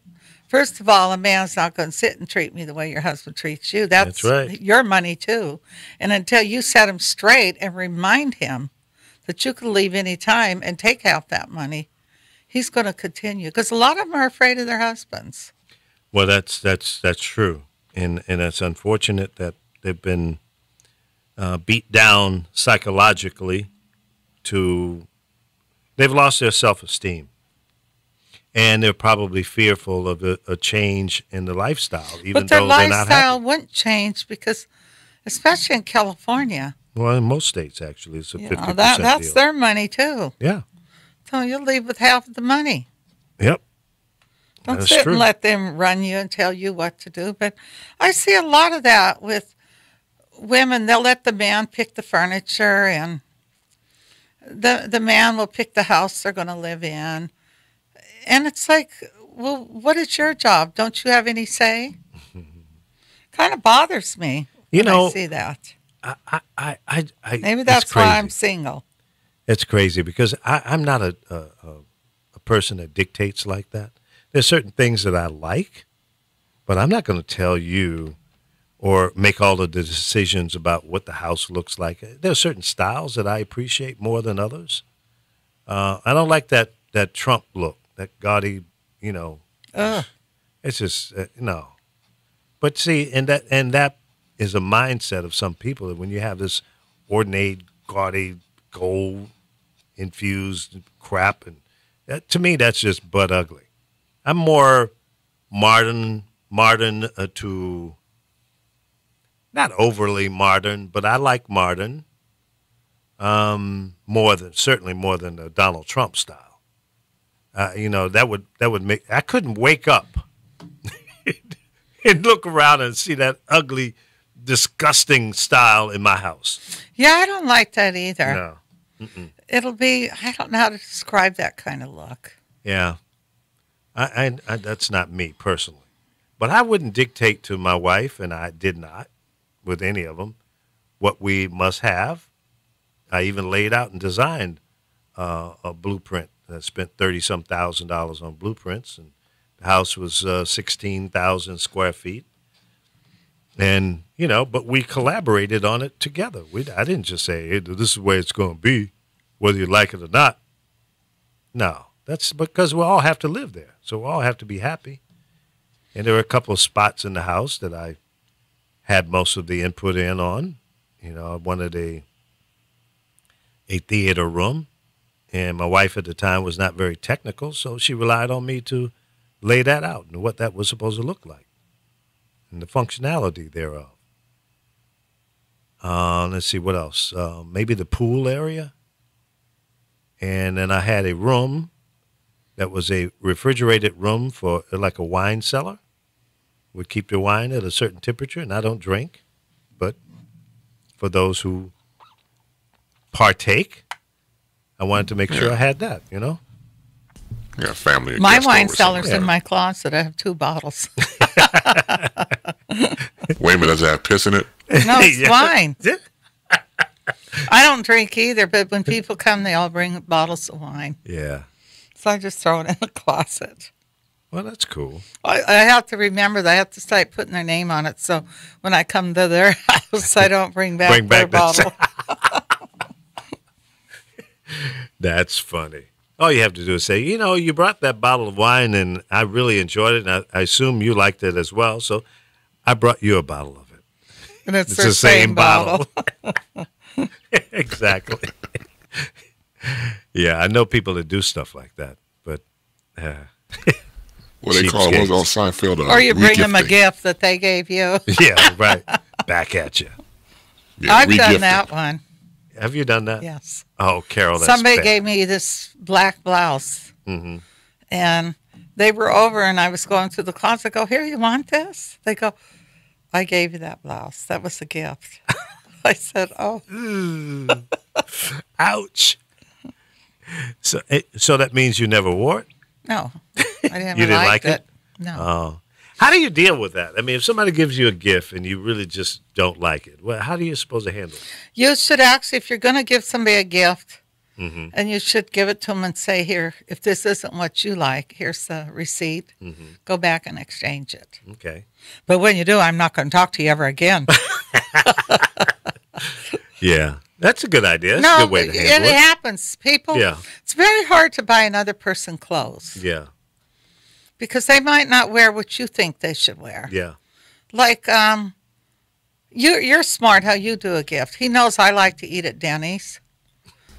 first of all, a man's not going to sit and treat me the way your husband treats you. That's right. Your money, too. And until you set him straight and remind him that you can leave any time and take half that money, he's going to continue. Because a lot of them are afraid of their husbands. Well, that's true. And it's unfortunate that they've been beat down psychologically they've lost their self-esteem. And they're probably fearful of a change in the lifestyle, even though they're not happy. But their lifestyle wouldn't change because, especially in California. Well, in most states, actually, it's a 50% that's deal. their money, too. Yeah. So you'll leave with half of the money. Yep. Don't sit and let them run you and tell you what to do. But I see a lot of that with women. They'll let the man pick the furniture, and the man will pick the house they're going to live in. And it's like, well, what is your job? Don't you have any say? Kind of bothers me when I see that. Maybe that's why I'm single. It's crazy because I'm not a person that dictates like that. There's certain things that I like, but I'm not going to tell you or make all of the decisions about what the house looks like. There are certain styles that I appreciate more than others. I don't like that Trump look, that gaudy, it's just no. But see, and that is a mindset of some people that when you have this ornate, gaudy, gold infused crap, and to me that's just butt ugly. I'm more modern to not overly modern, but I like modern certainly more than the Donald Trump style. That would make, I couldn't wake up and look around and see that ugly, disgusting style in my house. Yeah, I don't like that either. No. Mm-mm. It'll be, I don't know how to describe that kind of look. Yeah. I that's not me personally. But I wouldn't dictate to my wife, and I did not with any of them, what we must have. I even laid out and designed a blueprint. I spent $30-some thousand on blueprints, and the house was 16,000 square feet. And, but we collaborated on it together. I didn't just say, hey, this is the way it's going to be, whether you like it or not. No, that's because we all have to live there. So we all have to be happy. And there were a couple of spots in the house that I had most of the input in on. I wanted a theater room, and my wife at the time was not very technical, so she relied on me to lay that out and what that was supposed to look like and the functionality thereof. Let's see, what else? Maybe the pool area. And then I had a room that was a refrigerated room for like a wine cellar. Would keep the wine at a certain temperature, and I don't drink, but for those who partake, I wanted to make sure I had that, Yeah, family. My wine cellar's in my closet. I have 2 bottles. Wait a minute, does it have piss in it? No, it's wine. I don't drink either, but when people come, they all bring bottles of wine. Yeah. So I just throw it in the closet. Well, that's cool. I have to remember that I have to start putting their name on it, so when I come to their house, I don't bring back their bottle. That's funny. All you have to do is say, you brought that bottle of wine, and I really enjoyed it, and I assume you liked it as well, so I brought you a bottle of it. And it's the same bottle. Exactly. Yeah, I know people that do stuff like that, but... what they call it on Seinfeld. Or you bring them a gift that they gave you. Yeah, right. Back at you. Yeah, I've done that one. Have you done that? Yes. Oh, Carol, that's Somebody bad. gave me this black blouse. Mm-hmm. And they were over, and I was going through the closet. I go, here, you want this? They go, I gave you that blouse. That was a gift. I said, oh. Ouch. So that means you never wore it? No. I didn't You didn't like it? it? No. Oh. How do you deal with that? I mean, if somebody gives you a gift and you really just don't like it, well, how do you supposed to handle it? You should actually, if you're going to give somebody a gift, and you should give it to them and say, here, if this isn't what you like, here's the receipt. Go back and exchange it. Okay. But when you do, I'm not going to talk to you ever again. Yeah. That's a good idea. That's a good way to handle it. It happens. People, it's very hard to buy another person clothes. Yeah. Because they might not wear what you think they should wear. Yeah. Like, you're smart how you do a gift. He knows I like to eat at Denny's.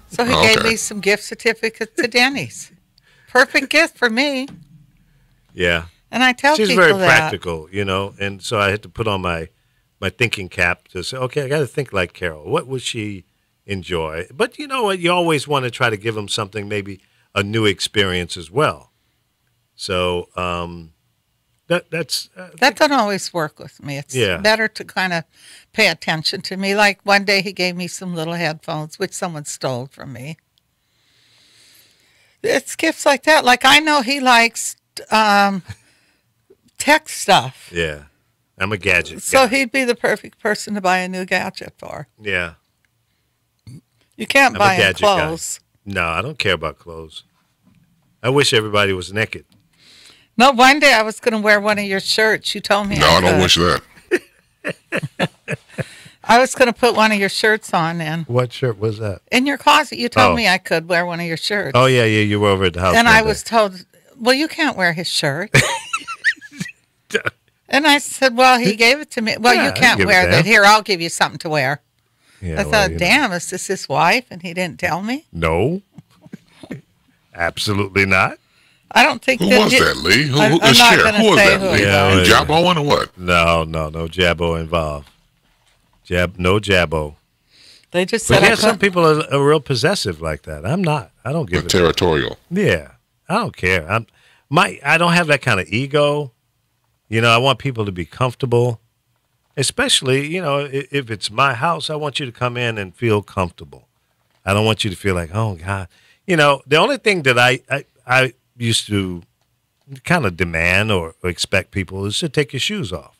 So he gave me some gift certificates to Denny's. Perfect gift for me. Yeah. And I tell She's people very that. practical, and so I had to put on my thinking cap to say, okay, I got to think like Carol. What would she enjoy? But you know what? You always want to try to give them something, maybe a new experience as well. So that doesn't always work with me. It's better to kind of pay attention to me. Like one day he gave me some little headphones, which someone stole from me. It's gifts like that. Like I know he likes tech stuff. Yeah. I'm a gadget So guy. he'd be the perfect person to buy a new gadget for. Yeah. You can't buy him clothes. Guy. No, I don't care about clothes. I wish everybody was naked. No, one day I was going to wear one of your shirts. You told me No, I don't wish that. I was going to put one of your shirts on What shirt was that? in your closet. You told Oh. me I could wear one of your shirts. Oh, yeah, you were over at the house. And one I day. was told, well, you can't wear his shirt. And I said, well, he gave it to me. Well, Yeah, you I can't give it wear to that. him. Here, I'll give you something to wear. Yeah, I thought, damn, is this his wife? And he didn't tell me. No. Absolutely not. I don't think Who that was that, Lee? Who I'm was not Cher? gonna Who was say that, who Lee? it Yeah, You yeah. Jabbo or what? No Jabbo involved. No Jabbo. They just But said yeah, I some couldn't. people are real possessive like that. I'm not. I don't give it. Territorial. Yeah, I don't care. I don't have that kind of ego. You know, I want people to be comfortable, especially, you know, if it's my house, I want you to come in and feel comfortable. I don't want you to feel like, oh God, you know, the only thing that I used to kind of demand or expect people is to take your shoes off.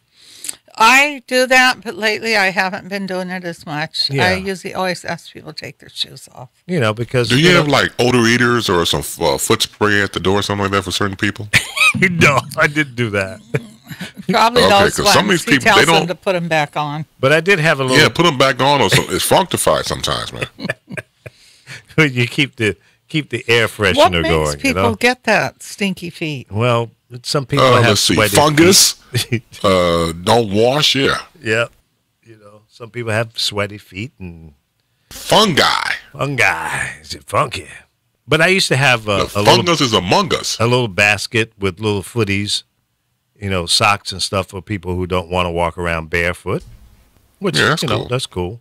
I do that, but lately I haven't been doing it as much. Yeah. I usually always ask people to take their shoes off. You know, because Do you have like odor eaters or some foot spray at the door or something like that for certain people? no, I didn't do that. Probably Okay, those 'cause ones. some of these He people, tells they them don't- to put them back on. But I did have a little. Yeah, put them back on or something. It's functified sometimes, man. You keep the air freshener What makes going. people You know? get that stinky feet? Well, some people have Let's see. sweaty Fungus. feet. Don't wash. Yeah. Yeah. You know, some people have sweaty feet and Fungi. fungi. Is it funky? But I used to have The a fungus is among us. little basket with little footies, you know, socks and stuff for people who don't want to walk around barefoot. Which, Yeah, that's you know, cool. that's cool.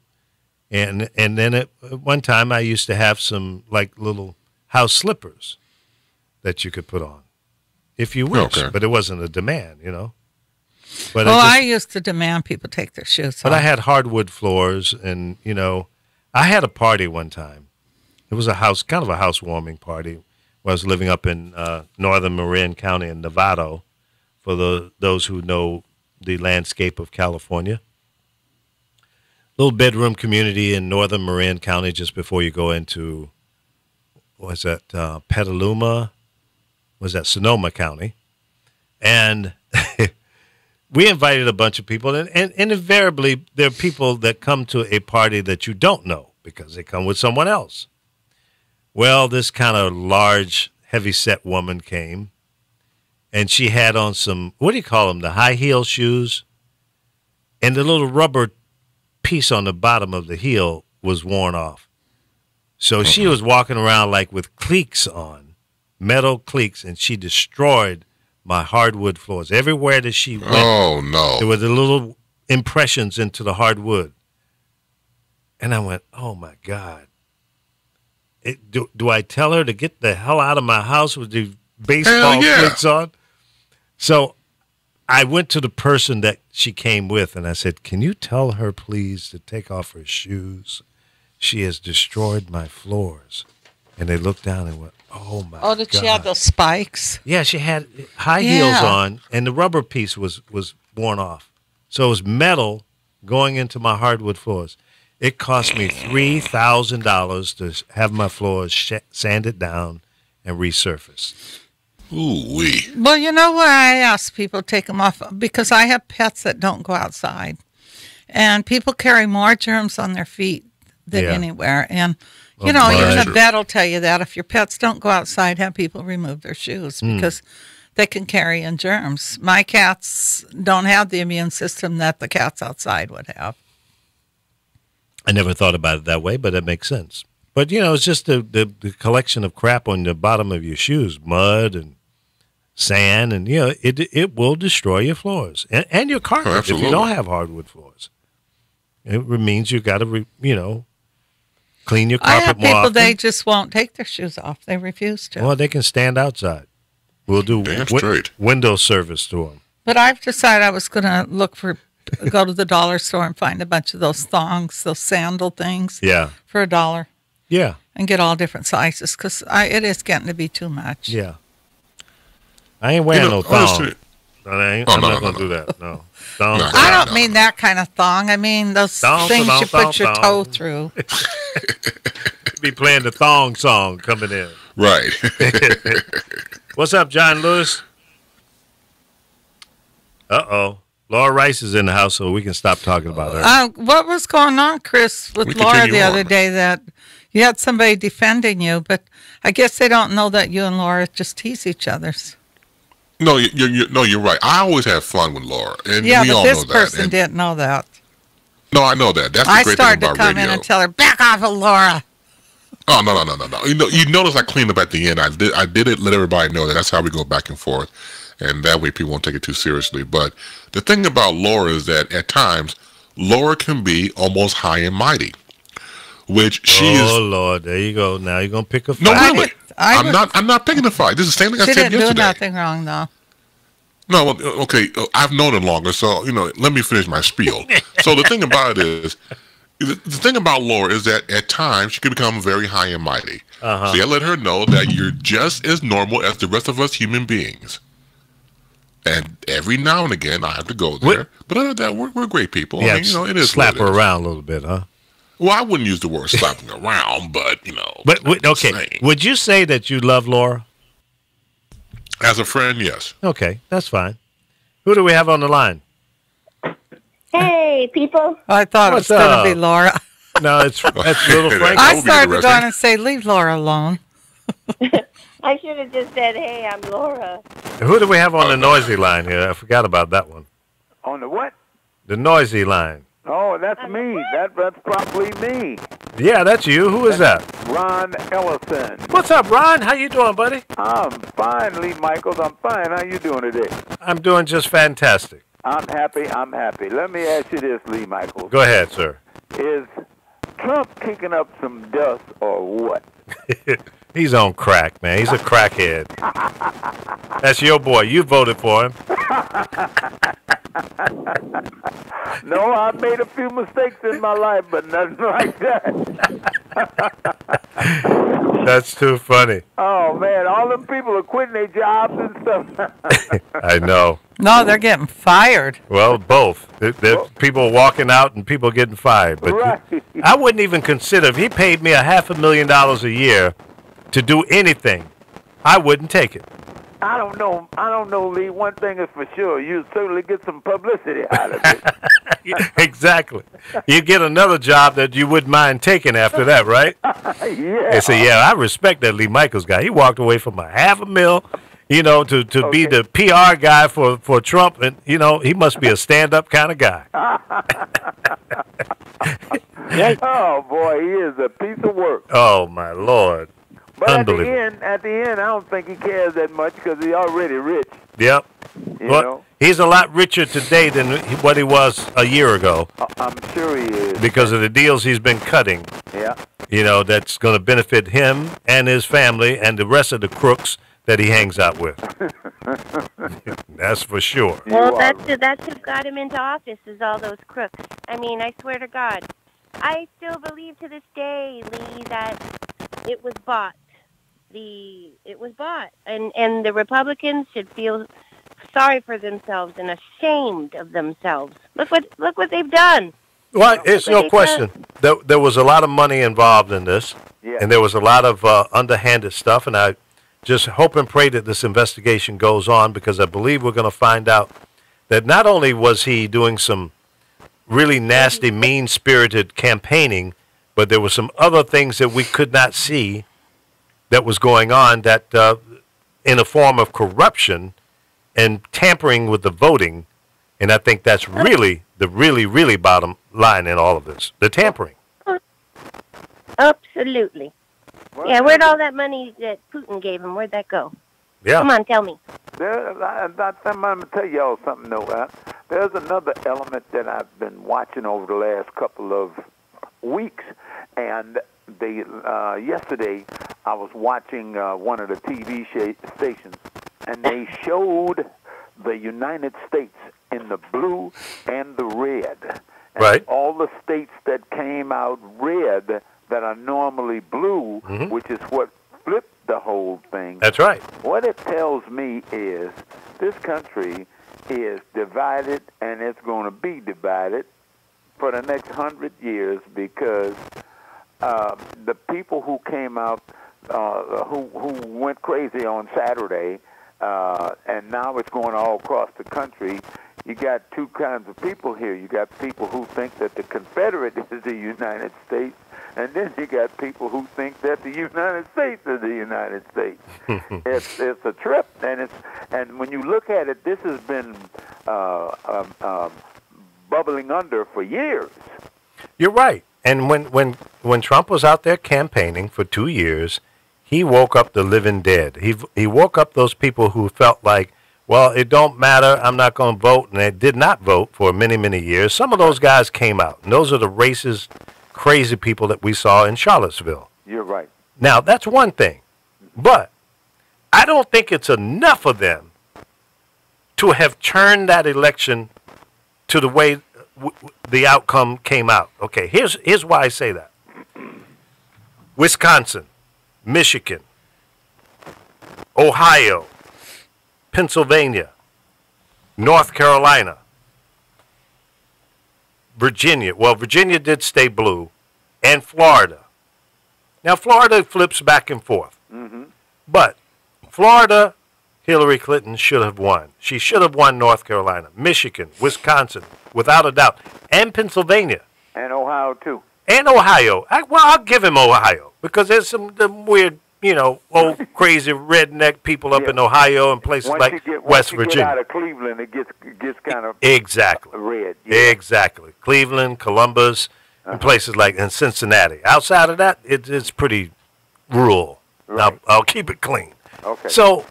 And then at one time I used to have some like little house slippers that you could put on if you wish, Okay. but it wasn't a demand, you know. But Well, I I used to demand people take their shoes but off. I had hardwood floors, and you know, I had a party one time. It was a housewarming party. I was living up in northern Marin County in Novato, for those who know the landscape of California. Little bedroom community in northern Marin County, just before you go into, was that Petaluma? Was that Sonoma County? And we invited a bunch of people, and invariably there are people that come to a party that you don't know because they come with someone else. Well, this kind of large, heavy-set woman came, and she had on some, what do you call them, the high-heel shoes? And the little rubber piece on the bottom of the heel was worn off. So she was walking around like with cleats on, metal cleats, and she destroyed my hardwood floors. Everywhere that she went, Oh, no. there were the little impressions into the hardwood. And I went, oh, my God. Do I tell her to get the hell out of my house with the baseball Hell yeah. cleats on? So I went to the person that she came with, and I said, can you tell her, please, to take off her shoes? She has destroyed my floors. And they looked down and went, oh, my God. Oh, did she have those spikes? Yeah, she had high heels Yeah. on, and the rubber piece was worn off. So it was metal going into my hardwood floors. It cost me $3,000 to have my floors sanded down and resurfaced. Ooh-wee. Well, you know why I ask people to take them off? Because I have pets that don't go outside. And people carry more germs on their feet than Yeah. anywhere. And, you Oh, know, even my. the vet will tell you that if your pets don't go outside, have people remove their shoes because they can carry in germs. My cats don't have the immune system that the cats outside would have. I never thought about it that way, but it makes sense. But, you know, it's just the collection of crap on the bottom of your shoes, mud and sand, and, you know, it will destroy your floors and your carpet if you absolutely. don't have hardwood floors. It means you got to, clean your I have carpet more people, often. they just won't take their shoes off. They refuse to. Well, they can stand outside. We'll do Damn straight. window service to them. But I've decided I was going to go to the dollar store and find a bunch of those thongs, those sandal things, Yeah, for $1 yeah, and get all different sizes because it is getting to be too much. yeah. I ain't wearing no honestly- thong. I'm no, not no, going to no. do that. No. Thongs No. are I out. don't mean that kind of thong. I mean those Thong, things thong, you put thong, your toe thong. through. Be playing the thong song coming in. Right. What's up, John Lewis? Uh-oh. Laura Rice is in the house, so we can stop talking about her. What was going on, Chris, with We Laura continue the other on. day that you had somebody defending you, but I guess they don't know that you and Laura just tease each other. No, you're right. I always have fun with Laura, and Yeah, we but all this know that. person And- didn't know that. No, I know that. That's the I great started thing to about come radio. in and tell her, back off of Laura. Oh no. You notice I cleaned up at the end. I did it. Let everybody know that that's how we go back and forth, and that way people won't take it too seriously. But the thing about Laura is that at times Laura can be almost high and mighty, which she is. Oh Lord, there you go. Now you're gonna pick a fight. No, I really. didn't- I I'm was- not. I'm not picking a fight. This is the same thing I She said didn't do yesterday. nothing wrong, though. No, well, okay. I've known it longer, so let me finish my spiel. So the thing about it is, the thing about Laura is that at times she can become very high and mighty. So you let her know that you're just as normal as the rest of us human beings. And every now and again, I have to go there. But other than that, we're great people. Yeah, I mean, it is slap what it her is. around a little bit, huh? Well, I wouldn't use the word slapping around, but But just okay, saying. would you say that you love Laura? As a friend, yes. Okay, that's fine. Who do we have on the line? Hey, people. I thought What's it was going to up? be Laura. No, that's little Frank. That I would be started interesting. going and say, leave Laura alone. I should have just said, hey, I'm Laura. Who do we have on the noisy line here? I forgot about that one. On the what? The noisy line. Oh, that's me. That's probably me. Yeah, that's you. Who is that? Ron Ellison. What's up, Ron? How you doing, buddy? I'm fine, Lee Michaels. I'm fine. How you doing today? I'm doing just fantastic. I'm happy. Let me ask you this, Lee Michaels. Go ahead, sir. Is Trump kicking up some dust or what? He's on crack, man. He's a crackhead. That's your boy. You voted for him. No, I've made a few mistakes in my life, but nothing like that. That's too funny. Oh, man, all them people are quitting their jobs and stuff. I know. No, they're getting fired. Well, both. There people walking out and people getting fired. But Right. I wouldn't even consider, if he paid me $500,000 a year to do anything, I wouldn't take it. I don't know, Lee. One thing is for sure. You certainly get some publicity out of it. Exactly. You get another job that you wouldn't mind taking after that, right? Yeah. They say, yeah, I respect that Lee Michaels guy. He walked away from $500,000, to be the PR guy for Trump. And, he must be a stand-up kind of guy. Oh, boy, he is a piece of work. Oh, my Lord. But Unbelievable. at the end, I don't think he cares that much because he's already rich. Yep. You Well, know, he's a lot richer today than what he was a year ago I'm sure he is. because of the deals he's been cutting. Yeah. That's going to benefit him and his family and the rest of the crooks that he hangs out with. That's for sure. Well, that's who got him into office, is all those crooks. I mean, I swear to God. I still believe to this day, Lee, that it was bought. It was bought. And the Republicans should feel sorry for themselves and ashamed of themselves. Look what they've done. Well, it's no question. There was a lot of money involved in this, and there was a lot of underhanded stuff, and I just hope and pray that this investigation goes on because I believe we're going to find out that not only was he doing some really nasty, mean-spirited campaigning, but there were some other things that we could not see that was going on that in a form of corruption and tampering with the voting. And I think that's really the really bottom line in all of this, the tampering. Absolutely. Yeah, where'd all that money that Putin gave him, where'd that go? Yeah. Come on, tell me. I'm going to tell y'all something, though. There's another element that I've been watching over the last couple of weeks. And yesterday, I was watching one of the TV stations, and they showed the United States in the blue and the red. And right. All the states that came out red that are normally blue, which is what flipped the whole thing. That's right. What it tells me is this country is divided, and it's going to be divided for the next 100 years because the people who came out, who went crazy on Saturday, and now it's going all across the country, You got two kinds of people here. You got people who think that the Confederate is the United States, and then you got people who think that the United States is the United States. It's a trip, and when you look at it, this has been bubbling under for years. You're right. And when Trump was out there campaigning for 2 years, he woke up the living dead. He woke up those people who felt like, well, it don't matter, I'm not going to vote, and they did not vote for many, many years. Some of those guys came out, and those are the racist, crazy people that we saw in Charlottesville. You're right. Now, that's one thing, but I don't think it's enough of them to have turned that election to the way the outcome came out. Okay, here's why I say that. Wisconsin, Michigan, Ohio, Pennsylvania, North Carolina, Virginia. Well, Virginia did stay blue, and Florida. Now, Florida flips back and forth. Mm-hmm. But Florida, Hillary Clinton should have won. She should have won North Carolina, Michigan, Wisconsin, without a doubt, and Pennsylvania. And Ohio, too. And Ohio. I'll give him Ohio, because there's some weird, old crazy redneck people up in Ohio and places like West Virginia. Once you get out of Cleveland, it gets kind of red. Yeah. Exactly. Cleveland, Columbus, and places and Cincinnati. Outside of that, it's pretty rural. Right. Now, I'll keep it clean. Okay. So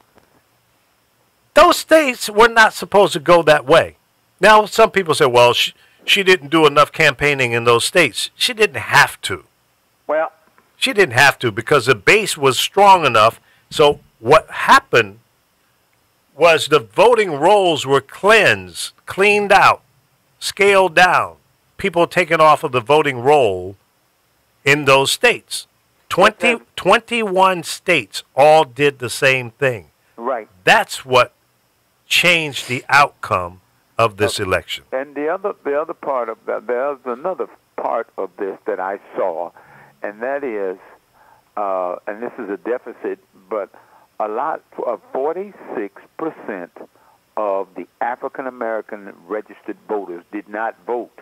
those states were not supposed to go that way. Now, some people say, well, she didn't do enough campaigning in those states. She didn't have to. Well, she didn't have to, because the base was strong enough. So what happened was the voting rolls were cleaned out, scaled down, people taken off of the voting roll in those states. 21 states all did the same thing. Right. That's what changed the outcome of this election. And the other part of that, there's another part of this that I saw, and that is, and this is a deficit, but a lot of 46% of the African American registered voters did not vote.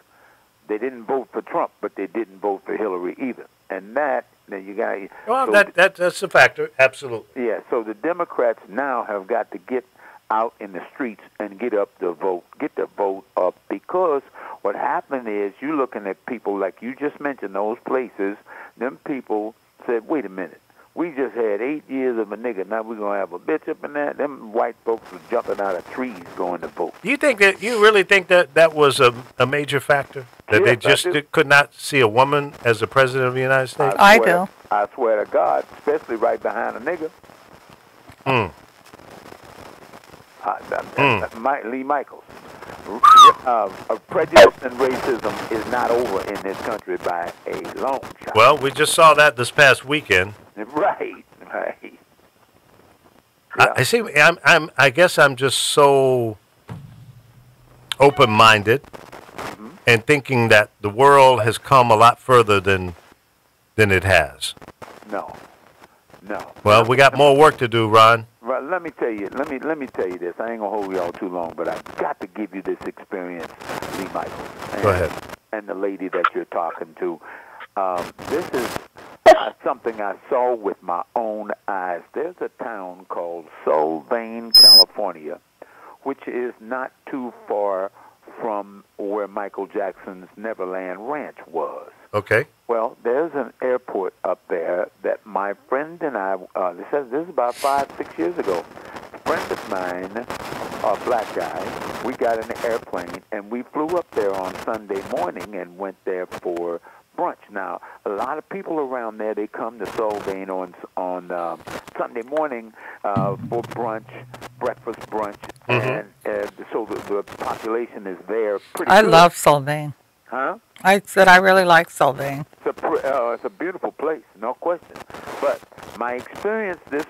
They didn't vote for Trump, but they didn't vote for Hillary either. And that, now you got. Well, so that's a factor, absolutely. Yeah. So the Democrats now have got to get out in the streets and get the vote up, because what happened is, you're looking at people like you just mentioned, those places. Them people said, "Wait a minute, we just had 8 years of a nigga. Now we're gonna have a bitch up in that." Them white folks were jumping out of trees going to vote. You really think that was a major factor? That they just could not see a woman as the president of the United States? I do. I swear to God, especially right behind a nigga. Lee Michaels. Prejudice and racism is not over in this country by a long shot. Well, we just saw that this past weekend. Right. Yeah. I see. I guess I'm just so open-minded and thinking that the world has come a lot further than it has. No. Well, we got more work to do, Ron. Right, let me tell you this. I ain't gonna hold y'all too long, but I've got to give you this experience, Lee Michaels. Go ahead. And the lady that you're talking to. This is something I saw with my own eyes. There's a town called Solvang, California, which is not too far from where Michael Jackson's Neverland Ranch was. Okay. Well, there's an airport up there that my friend and I, this is about 5-6 years ago. A friend of mine, a black guy, we got in an airplane and we flew up there on Sunday morning and went there for brunch. Now, a lot of people around there, they come to Solvang on Sunday morning for brunch, breakfast brunch, and so the population is there pretty good. I love Solvang. Huh? I said I really like Solvang. It's a beautiful place, no question. But my experience this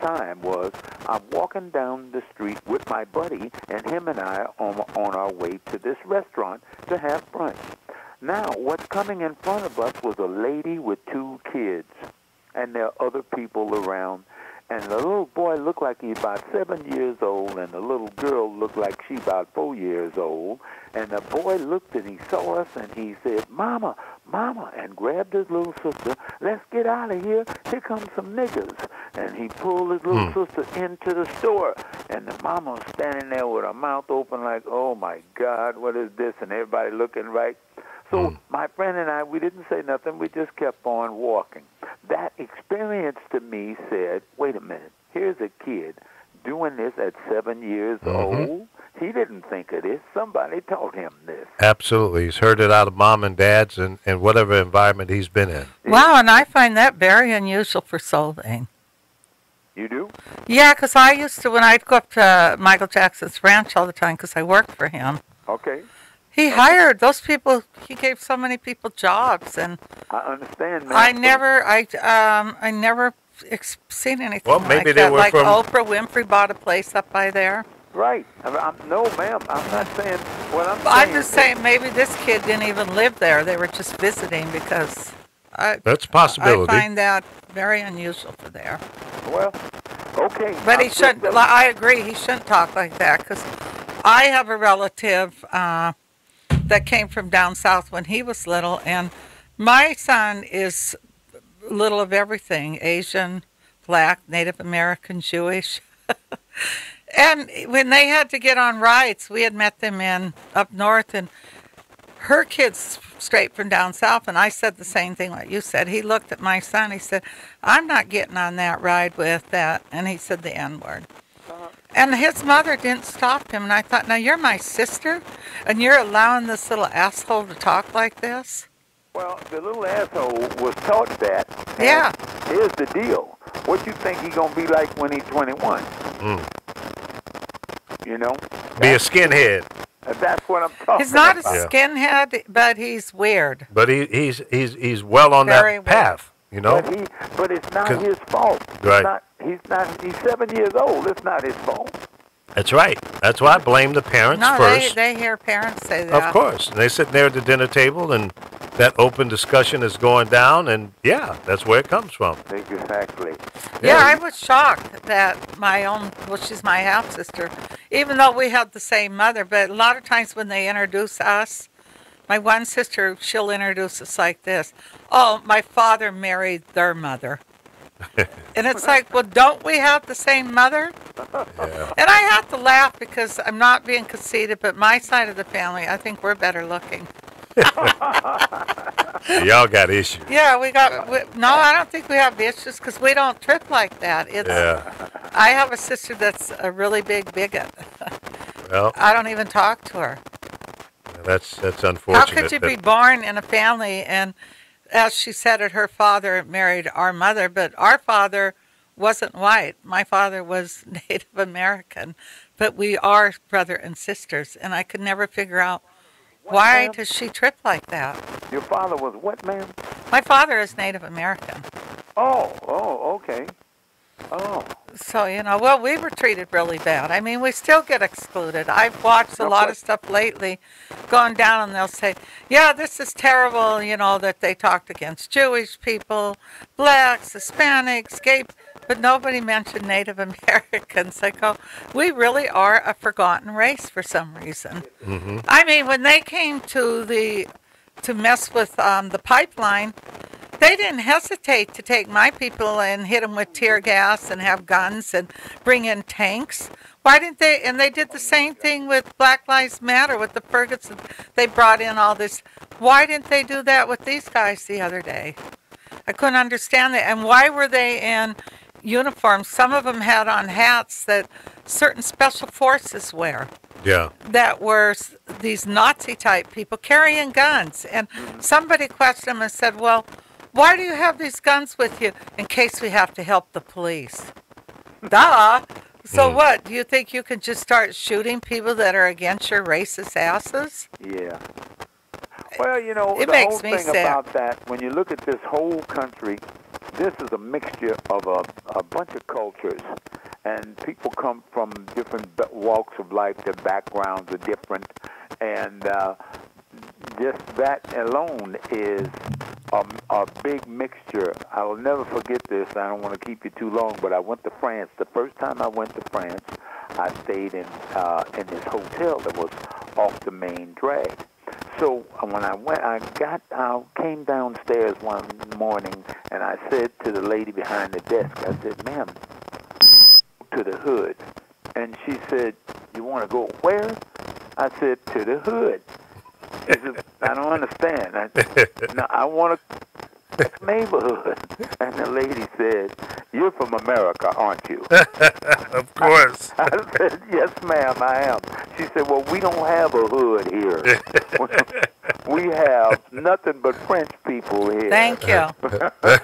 time was, I'm walking down the street with my buddy, and him and I on our way to this restaurant to have brunch. Now, what's coming in front of us was a lady with 2 kids, and there are other people around. And the little boy looked like he's about 7 years old, and the little girl looked like she about 4 years old. And the boy looked and he saw us, and he said, "Mama, Mama," and grabbed his little sister. "Let's get out of here. Here come some niggers." And he pulled his little sister into the store. And the mama was standing there with her mouth open like, "Oh, my God, what is this?" And everybody looking right. So my friend and I, we didn't say nothing. We just kept on walking. That experience to me said, wait a minute, here's a kid doing this at 7 years old. He didn't think of this. Somebody taught him this. Absolutely. He's heard it out of mom and dad's and whatever environment he's been in. Wow, and I find that very unusual for Solvang. You do? Yeah, because I used to, when I'd go up to Michael Jackson's ranch all the time because I worked for him. Okay. He hired those people. He gave so many people jobs, and I understand, man. I never seen anything Well, maybe like they that. were Like from- Oprah Winfrey bought a place up by there. Right. No, ma'am. I'm not saying what I'm saying. I'm just saying maybe this kid didn't even live there. They were just visiting because That's a possibility. I find that very unusual for there. Well, okay. But he shouldn't. I agree. He shouldn't talk like that because I have a relative that came from down south when he was little, and my son is little of everything: Asian, Black, Native American, Jewish. And when they had to get on rides, we had met them in up north, and her kids straight from down south, and I said the same thing like you said. He looked at my son, he said, "I'm not getting on that ride with that," and he said the N-word. And his mother didn't stop him, and I thought, now you're my sister, and you're allowing this little asshole to talk like this? Well, the little asshole was taught that. Yeah. Here's the deal. What you think he gonna be like when he's 21? You know? Be a skinhead. That's what I'm talking He's not a about. skinhead, but he's weird. But he's well on Very that path, you know? But it's not 'Cause- his fault. Right. He's 7 years old. It's not his fault. That's right. That's why I blame the parents No, first. they hear parents say that. Of course. And they sit there at the dinner table, and that open discussion is going down, and yeah, that's where it comes from. Exactly. Yeah, I was shocked that my own, well, she's my half-sister, even though we had the same mother, but a lot of times when they introduce us, my one sister, she'll introduce us like this: "Oh, my father married their mother." And it's like, well, don't we have the same mother? Yeah. And I have to laugh because I'm not being conceited, but my side of the family, I think we're better looking. Y'all got issues. Yeah, no, I don't think we have issues because we don't trip like that. I have a sister that's a really big bigot. Well, I don't even talk to her. that's unfortunate. How could you be born in a family and, as she said it, her father married our mother, but our father wasn't white. My father was Native American, but we are brother and sisters, and I could never figure out why does she trip like that. Your father was what, ma'am? My father is Native American. Oh, okay. Oh. So, well, we were treated really bad. I mean, we still get excluded. I've watched a lot of stuff lately going down, and they'll say, yeah, this is terrible, that they talked against Jewish people, blacks, Hispanics, gay, but nobody mentioned Native Americans. I go, we really are a forgotten race for some reason. Mm-hmm. I mean, when they came to mess with the pipeline, they didn't hesitate to take my people and hit them with tear gas and have guns and bring in tanks. Why didn't they? And they did the same thing with Black Lives Matter, with the Ferguson. They brought in all this. Why didn't they do that with these guys the other day? I couldn't understand that. And why were they in uniforms? Some of them had on hats that certain special forces wear. Yeah. That were these Nazi-type people carrying guns. And somebody questioned them and said, well, why do you have these guns with you? In case we have to help the police. Duh. So what? Do you think you can just start shooting people that are against your racist asses? Yeah. Well, It the whole makes me thing sad. about that, when you look at this whole country, this is a mixture of a bunch of cultures. And people come from different walks of life. Their backgrounds are different. And just that alone is a big mixture. I will never forget this. I don't want to keep you too long, but I went to France. The first time I went to France, I stayed in this hotel that was off the main drag. So when I went, I came downstairs one morning, and I said to the lady behind the desk, I said, "Ma'am, to the hood." And she said, "You want to go where?" I said, "To the hood." She said, "I don't understand." I said, "No, I want to neighborhood." And the lady said, "You're from America, aren't you?" Of course. I said, "Yes, ma'am, I am." She said, "Well, we don't have a hood here. We have nothing but French people here." Thank you.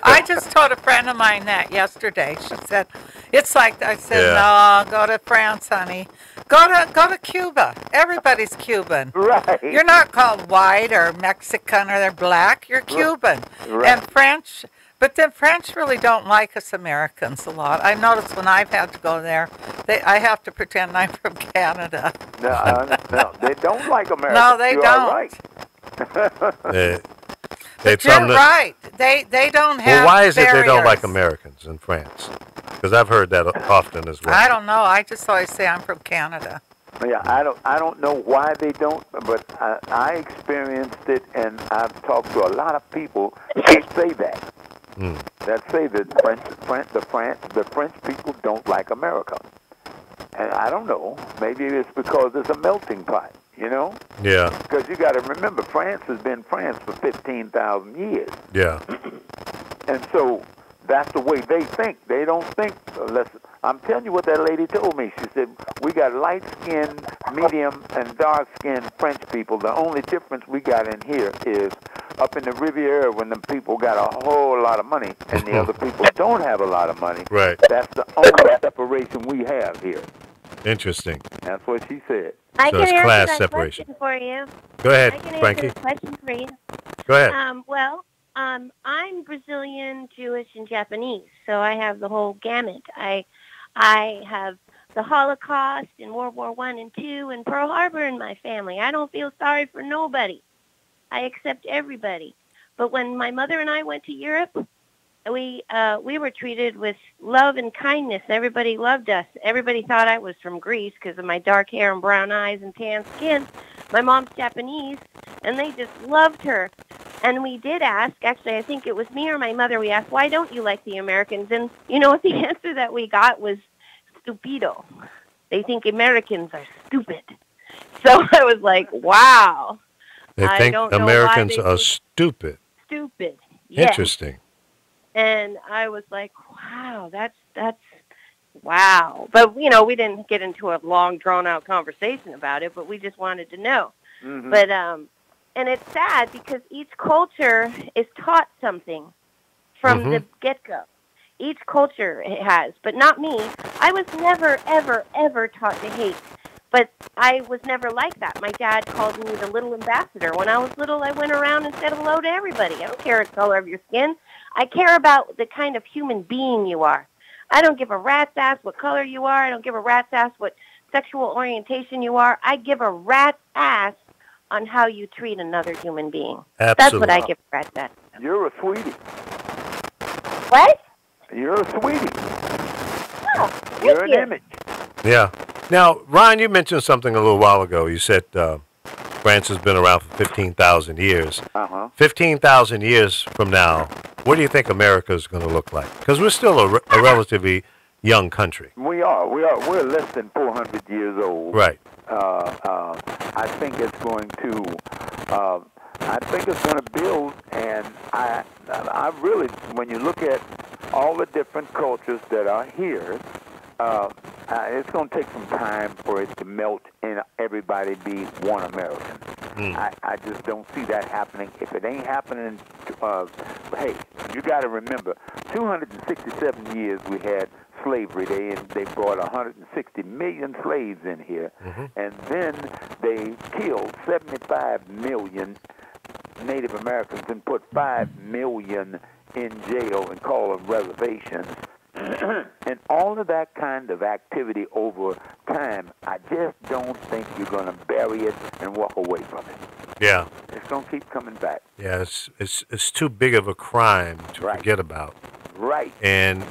I just told a friend of mine that yesterday. She said, "It's like," I said, "No, go to France, honey. Go to Cuba. Everybody's Cuban. Right. You're not called white or Mexican or they're black. You're Cuban." Right. And French, but the French really don't like us Americans a lot. I noticed when I've had to go there, I have to pretend I'm from Canada. No, they don't like America. No, they You don't. are right. You're right. They don't have. Well, why is it they don't like barriers. Americans in France? Because I've heard that often as well. I don't know. I just always say I'm from Canada. Yeah, I don't know why they don't, but I experienced it, and I've talked to a lot of people who say that. That say that the French people don't like America, and I don't know. Maybe it's because it's a melting pot, you know? Yeah. Because you got to remember, France has been France for 15,000 years. Yeah. And so that's the way they think. They don't think unless... I'm telling you what that lady told me. She said, "We got light-skinned, medium, and dark-skinned French people. The only difference we got in here is up in the Riviera when the people got a whole lot of money and the other people don't have a lot of money. Right. That's the only separation we have here." Interesting. That's what she said. I So can it's answer class that separation. question for you. Go ahead, I can Frankie. answer the question for you. Go ahead. I'm Brazilian, Jewish, and Japanese, so I have the whole gamut. I have the Holocaust and World War I and II and Pearl Harbor in my family. I don't feel sorry for nobody. I accept everybody. But when my mother and I went to Europe, we were treated with love and kindness. Everybody loved us. Everybody thought I was from Greece because of my dark hair and brown eyes and tan skin. My mom's Japanese, and they just loved her. And we did ask, actually, I think it was me or my mother, we asked, "Why don't you like the Americans?" And you know what the answer that we got was, "Stupido." They think Americans are stupid. So I was like, wow. They I think don't know Americans why they are think stupid. stupid. Yes. Interesting. And I was like, wow, that's wow. But, you know, we didn't get into a long, drawn-out conversation about it, but we just wanted to know. Mm-hmm. But, and it's sad because each culture is taught something from the get-go. Each culture has, but not me. I was never, ever, ever taught to hate. But I was never like that. My dad called me the little ambassador. When I was little, I went around and said hello to everybody. I don't care the color of your skin. I care about the kind of human being you are. I don't give a rat's ass what color you are. I don't give a rat's ass what sexual orientation you are. I give a rat's ass on how you treat another human being. Absolutely. That's what I give a rat's ass. You're a sweetie. What? You're a sweetie. Oh, You're thank an you. image. Yeah. Now, Ryan, you mentioned something a little while ago. You said France has been around for 15,000 years. 15,000 years from now, what do you think America is going to look like? Because we're still a relatively young country. We are. We're less than 400 years old. Right. I think it's going to. I think it's going to build, and I really, when you look at all the different cultures that are here, it's going to take some time for it to melt and everybody be one American. I just don't see that happening. If it ain't happening, hey, you got to remember, 267 years we had slavery. They brought 160 million slaves in here, and then they killed 75 million Native Americans and put 5 million in jail and call them reservations. And all of that kind of activity over time, I just don't think you're going to bury it and walk away from it. Yeah. just gonna keep coming back. Yeah, it's too big of a crime to forget about. Right. And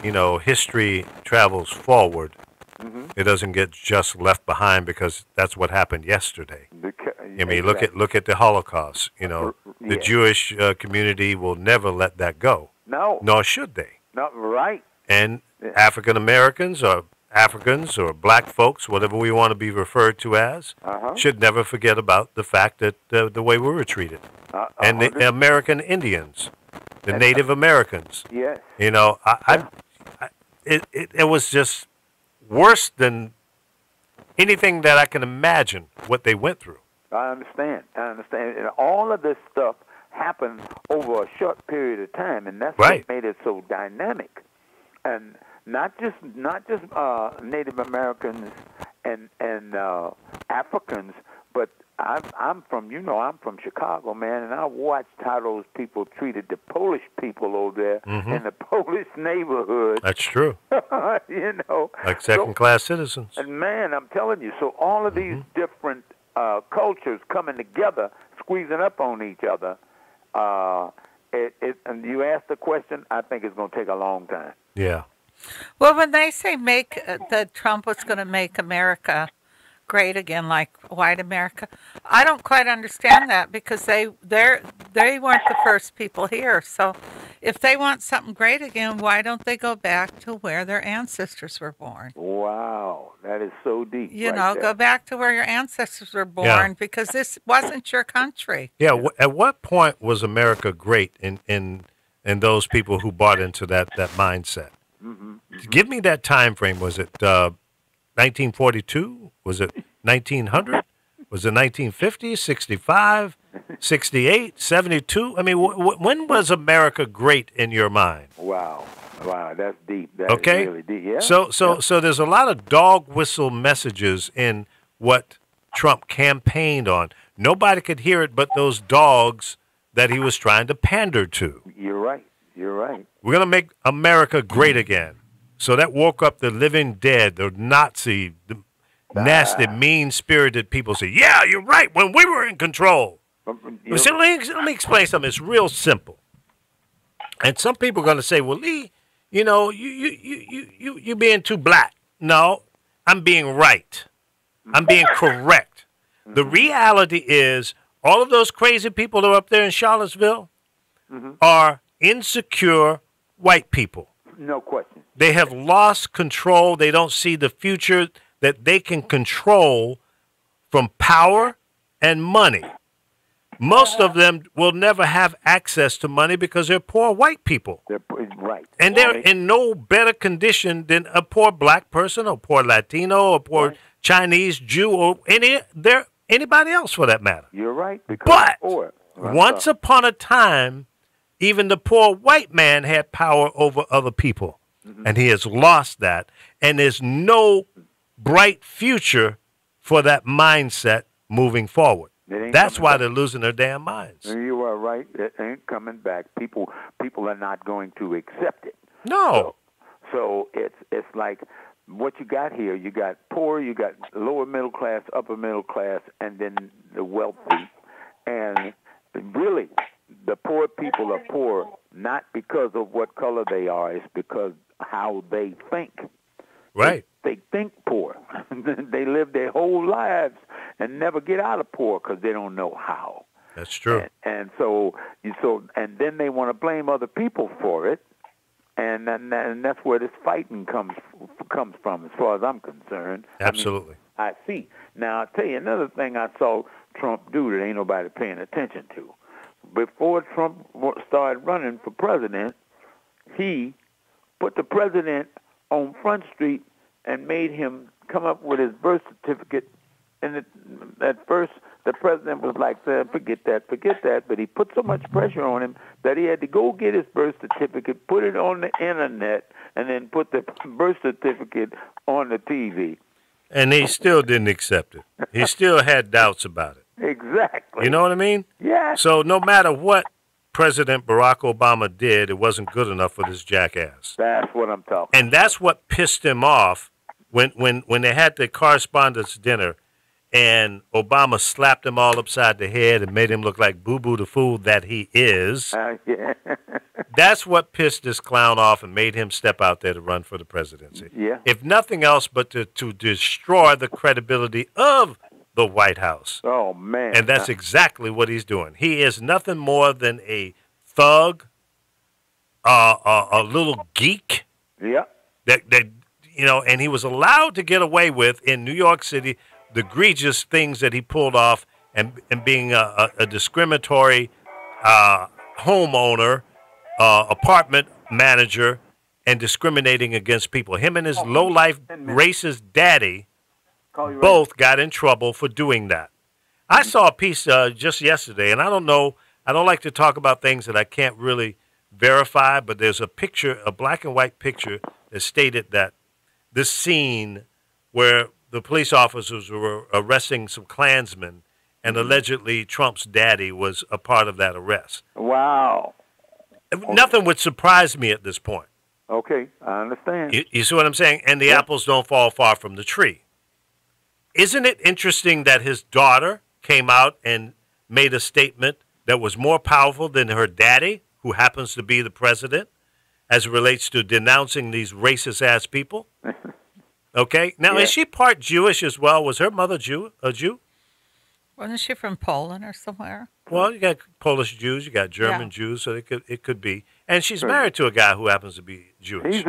history travels forward. Mm-hmm. It doesn't get just left behind because that's what happened yesterday. I mean, look at the Holocaust. The Jewish community will never let that go. No. Nor should they. No. Right. And African Americans or Africans or black folks, whatever we want to be referred to as, should never forget about the fact that the way we were treated. And the American Indians, the Native Americans. Yes. It was just worse than anything that I can imagine what they went through. I understand. And all of this stuff happened over a short period of time, and that's what made it so dynamic. And not just Native Americans and Africans, but I'm from Chicago, man, and I watched how those people treated the Polish people over there in the Polish neighborhood. That's true. Like second-class citizens. And man, I'm telling you, so all of these different cultures coming together, squeezing up on each other. And you asked the question, I think it's going to take a long time. Yeah. Well, when they say that Trump was going to make America great again, like white America, I don't quite understand that because they weren't the first people here. So if they want something great again, why don't they go back to where their ancestors were born? Wow, that is so deep. Go back to where your ancestors were born because this wasn't your country. Yeah. At what point was America great in those people who bought into that mindset? Give me that time frame. Was it 1942? Was it 1900? Was it 1950, 65, 68, 72? I mean, when was America great in your mind? Wow, that's deep. That's really deep. Yeah. So there's a lot of dog whistle messages in what Trump campaigned on. Nobody could hear it but those dogs that he was trying to pander to. You're right. We're going to make America great again. So that woke up the living dead, the Nazi, the nasty, mean-spirited people say, yeah, you're right, when we were in control. So let me explain something. It's real simple. And some people are going to say, well, Lee, you're being too black. No, I'm being right. I'm being correct. The reality is all of those crazy people that are up there in Charlottesville are insecure white people. No question. They have lost control. They don't see the future that they can control from power and money. Most of them will never have access to money because they're poor white people. Right. And they're in no better condition than a poor black person or poor Latino or poor Chinese, Jew, or anybody else for that matter. You're right. But once upon a time, even the poor white man had power over other people. And he has lost that. And there's no bright future for that mindset moving forward. That's why they're losing their damn minds. You are right. It ain't coming back. People are not going to accept it. No. So it's like what you got here. You got poor, you got lower middle class, upper middle class, and then the wealthy. And really, the poor people are poor not because of what color they are. It's because how they think. Right. They think poor. They live their whole lives and never get out of poor because they don't know how. That's true. And then they want to blame other people for it, and that's where this fighting comes from, as far as I'm concerned. Absolutely. I see. Now I'll tell you another thing I saw Trump do that ain't nobody paying attention to. Before Trump started running for president, he put the president on Front Street and made him come up with his birth certificate. And at first, the president was like, forget that. But he put so much pressure on him that he had to go get his birth certificate, put it on the internet, and then put the birth certificate on the TV. And he still didn't accept it. He still had doubts about it. Exactly. You know what I mean? Yeah. So no matter what President Barack Obama did, it wasn't good enough for this jackass. That's what I'm talking And that's what pissed him off when they had the correspondence dinner, and Obama slapped him all upside the head and made him look like Boo-Boo the fool that he is. Yeah. That's what pissed this clown off and made him step out there to run for the presidency. Yeah. If nothing else but to destroy the credibility of the White House. Oh, man. And that's exactly what he's doing. He is nothing more than a thug, a little geek. Yeah. That and he was allowed to get away with in New York City the egregious things that he pulled off, and being a discriminatory homeowner, apartment manager, and discriminating against people. Him and his low-life racist daddy both got in trouble for doing that. I saw a piece just yesterday, and I don't like to talk about things that I can't really verify, but there's a picture, a black and white picture, that stated that this scene where the police officers were arresting some Klansmen, and allegedly Trump's daddy was a part of that arrest. Wow. Nothing would surprise me at this point. Okay, I understand. You see what I'm saying? And the apples don't fall far from the tree. Isn't it interesting that his daughter came out and made a statement that was more powerful than her daddy, who happens to be the president, as it relates to denouncing these racist-ass people? Okay? Now, is she part Jewish as well? Was her mother a Jew? Wasn't she from Poland or somewhere? Well, you got Polish Jews, you got German Jews, so it could be. And she's married to a guy who happens to be Jewish. She's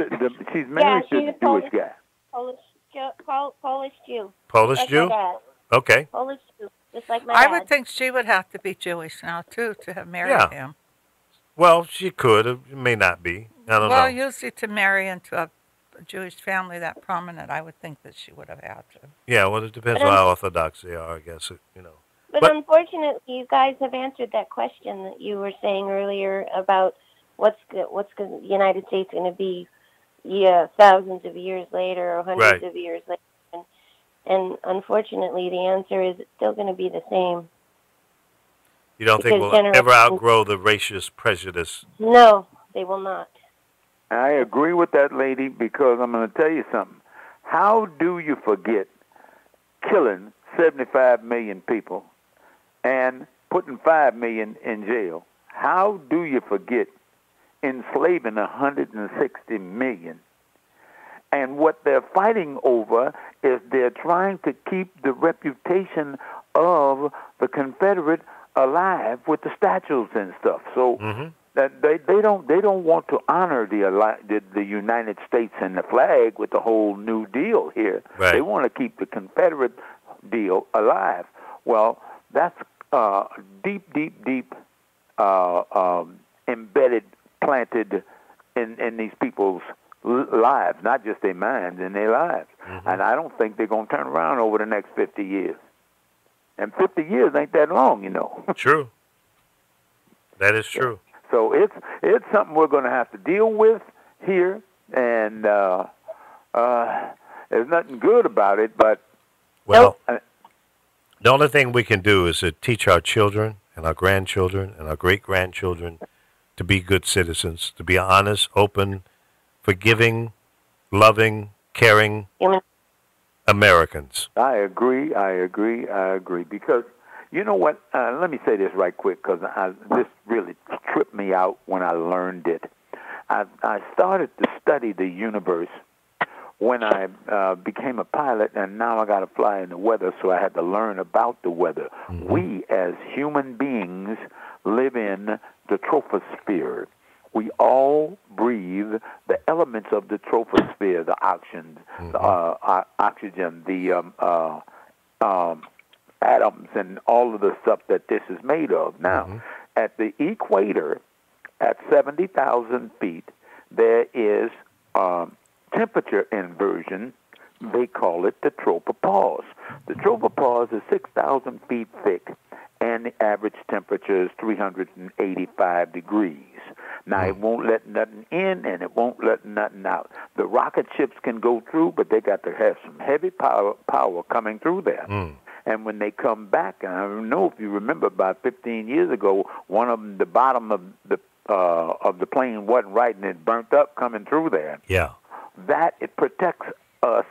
married to a Jewish guy. Polish Jew. Polish Like Jew? my dad. Okay. Polish Jew, just like my I dad. would think she would have to be Jewish now, too, to have married him. Well, she could. It may not be. I don't know. Well, usually to marry into a Jewish family that prominent, I would think that she would have had to. Yeah, well, it depends on how orthodox they are, I guess. But unfortunately, you guys have answered that question that you were saying earlier about what's the United States going to be, thousands of years later or hundreds of years later, and unfortunately, the answer is it's still going to be the same. You don't think we'll ever outgrow the racist prejudice? No, they will not. I agree with that lady, because I'm going to tell you something. How do you forget killing 75 million people and putting 5 million in jail? How do you forget enslaving 160 million? And what they're fighting over is they're trying to keep the reputation of the Confederate alive with the statues and stuff. So that they don't want to honor the United States and the flag with the whole New Deal here. Right. They want to keep the Confederate deal alive. Well, that's deep embedded, planted in these people's lives, not just their minds, in their lives. And I don't think they're going to turn around over the next 50 years. And 50 years ain't that long, True. That is true. So it's something we're going to have to deal with here, and there's nothing good about it, but... Well, the only thing we can do is to teach our children and our grandchildren and our great-grandchildren to be good citizens, to be honest, open, forgiving, loving, caring Americans. I agree, because you know what? Let me say this right quick, because this really tripped me out when I learned it. I started to study the universe when I became a pilot, and now I got to fly in the weather, so I had to learn about the weather. We, as human beings, live in the troposphere. We all breathe the elements of the troposphere, the oxygen, the atoms, and all of the stuff that this is made of. Now, at the equator, at 70,000 feet, there is temperature inversion. They call it the tropopause. The tropopause is 6,000 feet thick, and the average temperature is 385 degrees. Now, it won't let nothing in, and it won't let nothing out. The rocket ships can go through, but they got to have some heavy power coming through there. And when they come back, and I don't know if you remember, about 15 years ago, one of them, the bottom of the plane wasn't right, and it burnt up coming through there. Yeah. That it protects us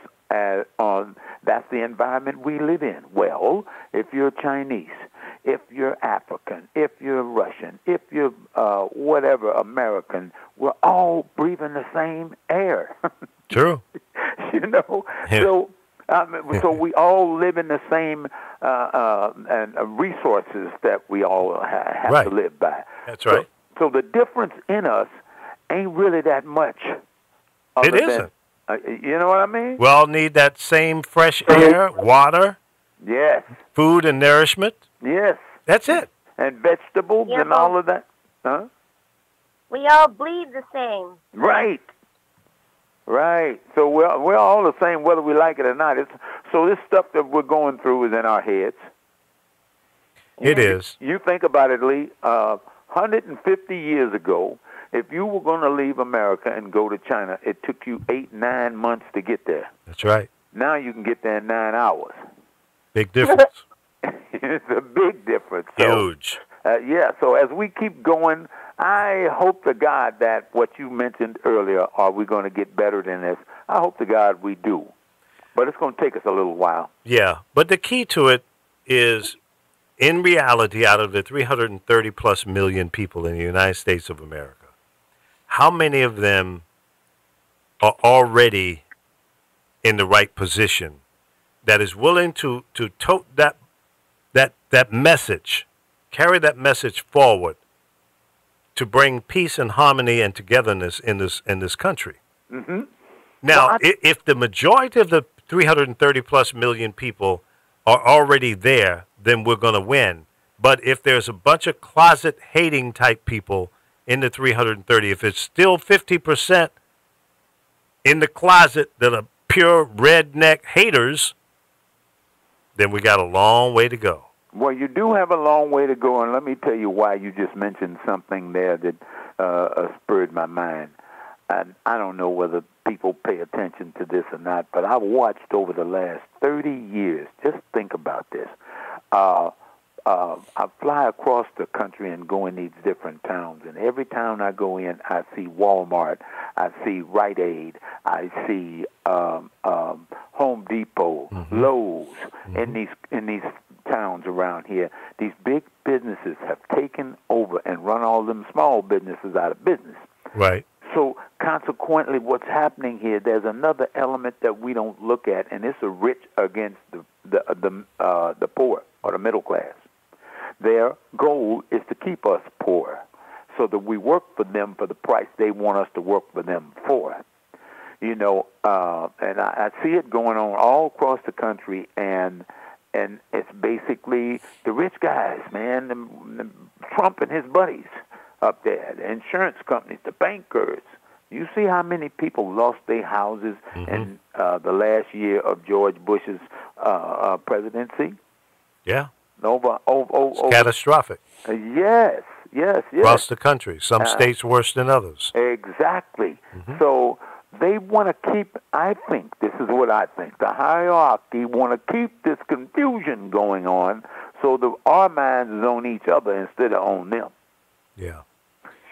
on That's the environment we live in. Well, if you're Chinese, if you're African, if you're Russian, if you're whatever American, we're all breathing the same air. True. You know, so we all live in the same and resources that we all have to live by. That's right. So the difference in us ain't really that much. It isn't. You know what I mean? We all need that same fresh air, water, yes, food and nourishment. Yes. That's it. And vegetables and all of that. Huh? We all bleed the same. Right. Right. So we're all the same whether we like it or not. So this stuff that we're going through is in our heads. It is. You think about it, Lee. 150 years ago, if you were going to leave America and go to China, it took you 8-9 months to get there. That's right. Now you can get there in 9 hours. Big difference. It's a big difference. Huge. Yeah, so as we keep going, I hope to God that what you mentioned earlier, are we going to get better than this? I hope to God we do. But it's going to take us a little while. Yeah, but the key to it is, in reality, out of the 330-plus million people in the United States of America, how many of them are already in the right position that is willing to tote that message, carry that message forward to bring peace and harmony and togetherness in this country? Mm-hmm. Now, if the majority of the 330-plus million people are already there, then we're going to win. But if there's a bunch of closet-hating type people in the 330, if it's still 50% in the closet that are pure redneck haters, then we got a long way to go. Well, you do have a long way to go, and let me tell you why. You just mentioned something there that spurred my mind. And I don't know whether people pay attention to this or not, but I've watched over the last 30 years. Just think about this. I fly across the country and go in these different towns, and every town I go in, I see Walmart, I see Rite Aid, I see Home Depot, Lowe's. In these towns around here, these big businesses have taken over and run all them small businesses out of business. Right. So consequently, what's happening here? There's another element that we don't look at, and it's the rich against the poor or the middle class. Their goal is to keep us poor, so that we work for them for the price they want us to work for them for. You know, and I see it going on all across the country, and it's basically the rich guys, man, Trump and his buddies up there, the insurance companies, the bankers. You see how many people lost their houses in the last year of George Bush's presidency? Yeah. Over catastrophic. Yes. Across the country. Some states worse than others. Exactly. So they want to keep, I think, this is what I think, the hierarchy want to keep this confusion going on so that our minds is on each other instead of on them. Yeah.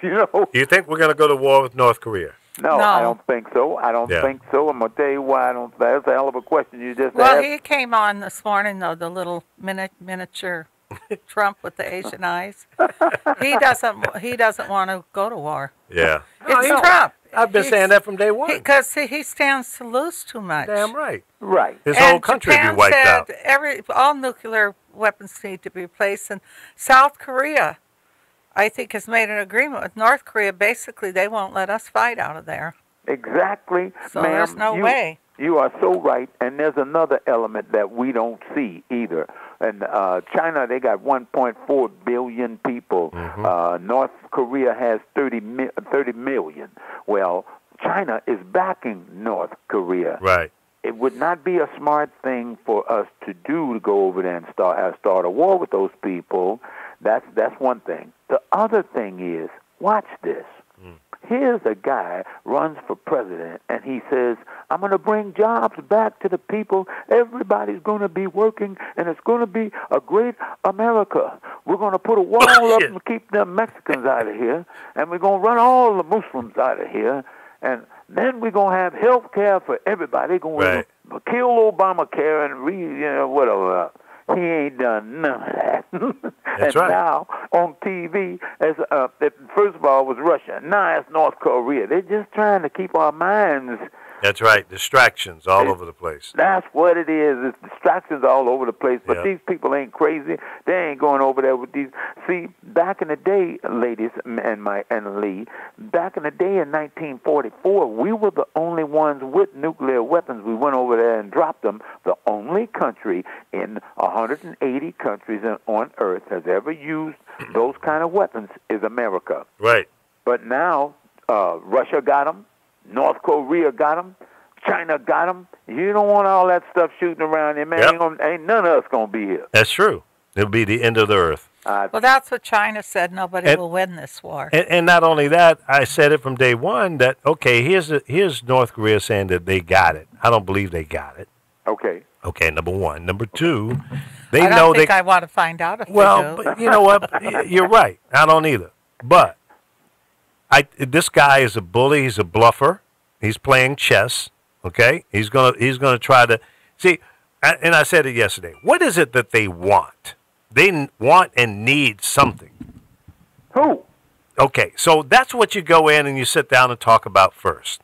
You know? Do you think we're going to go to war with North Korea? No, I don't think so. I don't think so. I'm going to tell you why I don't. That's a hell of a question you just asked. Well, he came on this morning, though, the little miniature Trump with the Asian eyes. He doesn't want to go to war. Yeah. It's Trump. I've been saying that from day one. Because he stands to lose too much. Damn right. Right. His whole country Japan be wiped said out. All nuclear weapons need to be replaced. And South Korea, I think, has made an agreement with North Korea. Basically, they won't let us fight out of there. Exactly. So ma'am, there's no way. You are so right. And there's another element that we don't see either. And China, they got 1.4 billion people. North Korea has 30 million. Well, China is backing North Korea. Right. It would not be a smart thing for us to do to go over there and start a war with those people. That's one thing. The other thing is, watch this. Here's a guy runs for president, and he says, I'm going to bring jobs back to the people. Everybody's going to be working, and it's going to be a great America. We're going to put a wall up and keep them Mexicans out of here, and we're going to run all the Muslims out of here, and then we're going to have health care for everybody. We're kill Obamacare and whatever. He ain't done none of that. That's and right. now on TV, first of all, it was Russia. Now it's North Korea. They're just trying to keep our minds. That's right. Distractions all over the place. That's what it is. It's distractions all over the place. But Yeah. these people ain't crazy. They ain't going over there with these. See, back in the day, ladies and Lee, back in the day in 1944, we were the only ones with nuclear weapons. We went over there and dropped them. The only country in 180 countries on Earth has ever used those kind of weapons is America. Right. But now Russia got them. North Korea got them. China got them. You don't want all that stuff shooting around here, man. Yep. Ain't none of us going to be here. That's true. It'll be the end of the earth. Well, that's what China said. Nobody will win this war. And not only that, I said it from day one that, okay, here's North Korea saying that they got it. I don't believe they got it. Okay. Okay, number one. Number two, they I don't know think they... I want to find out if Well, they do. but you know what? You're right. I don't either. But this guy is a bully. He's a bluffer. He's playing chess. Okay, he's gonna try to see. And I said it yesterday. What is it that they want? They want and need something. Who? Okay, so that's what you go in and you sit down and talk about first.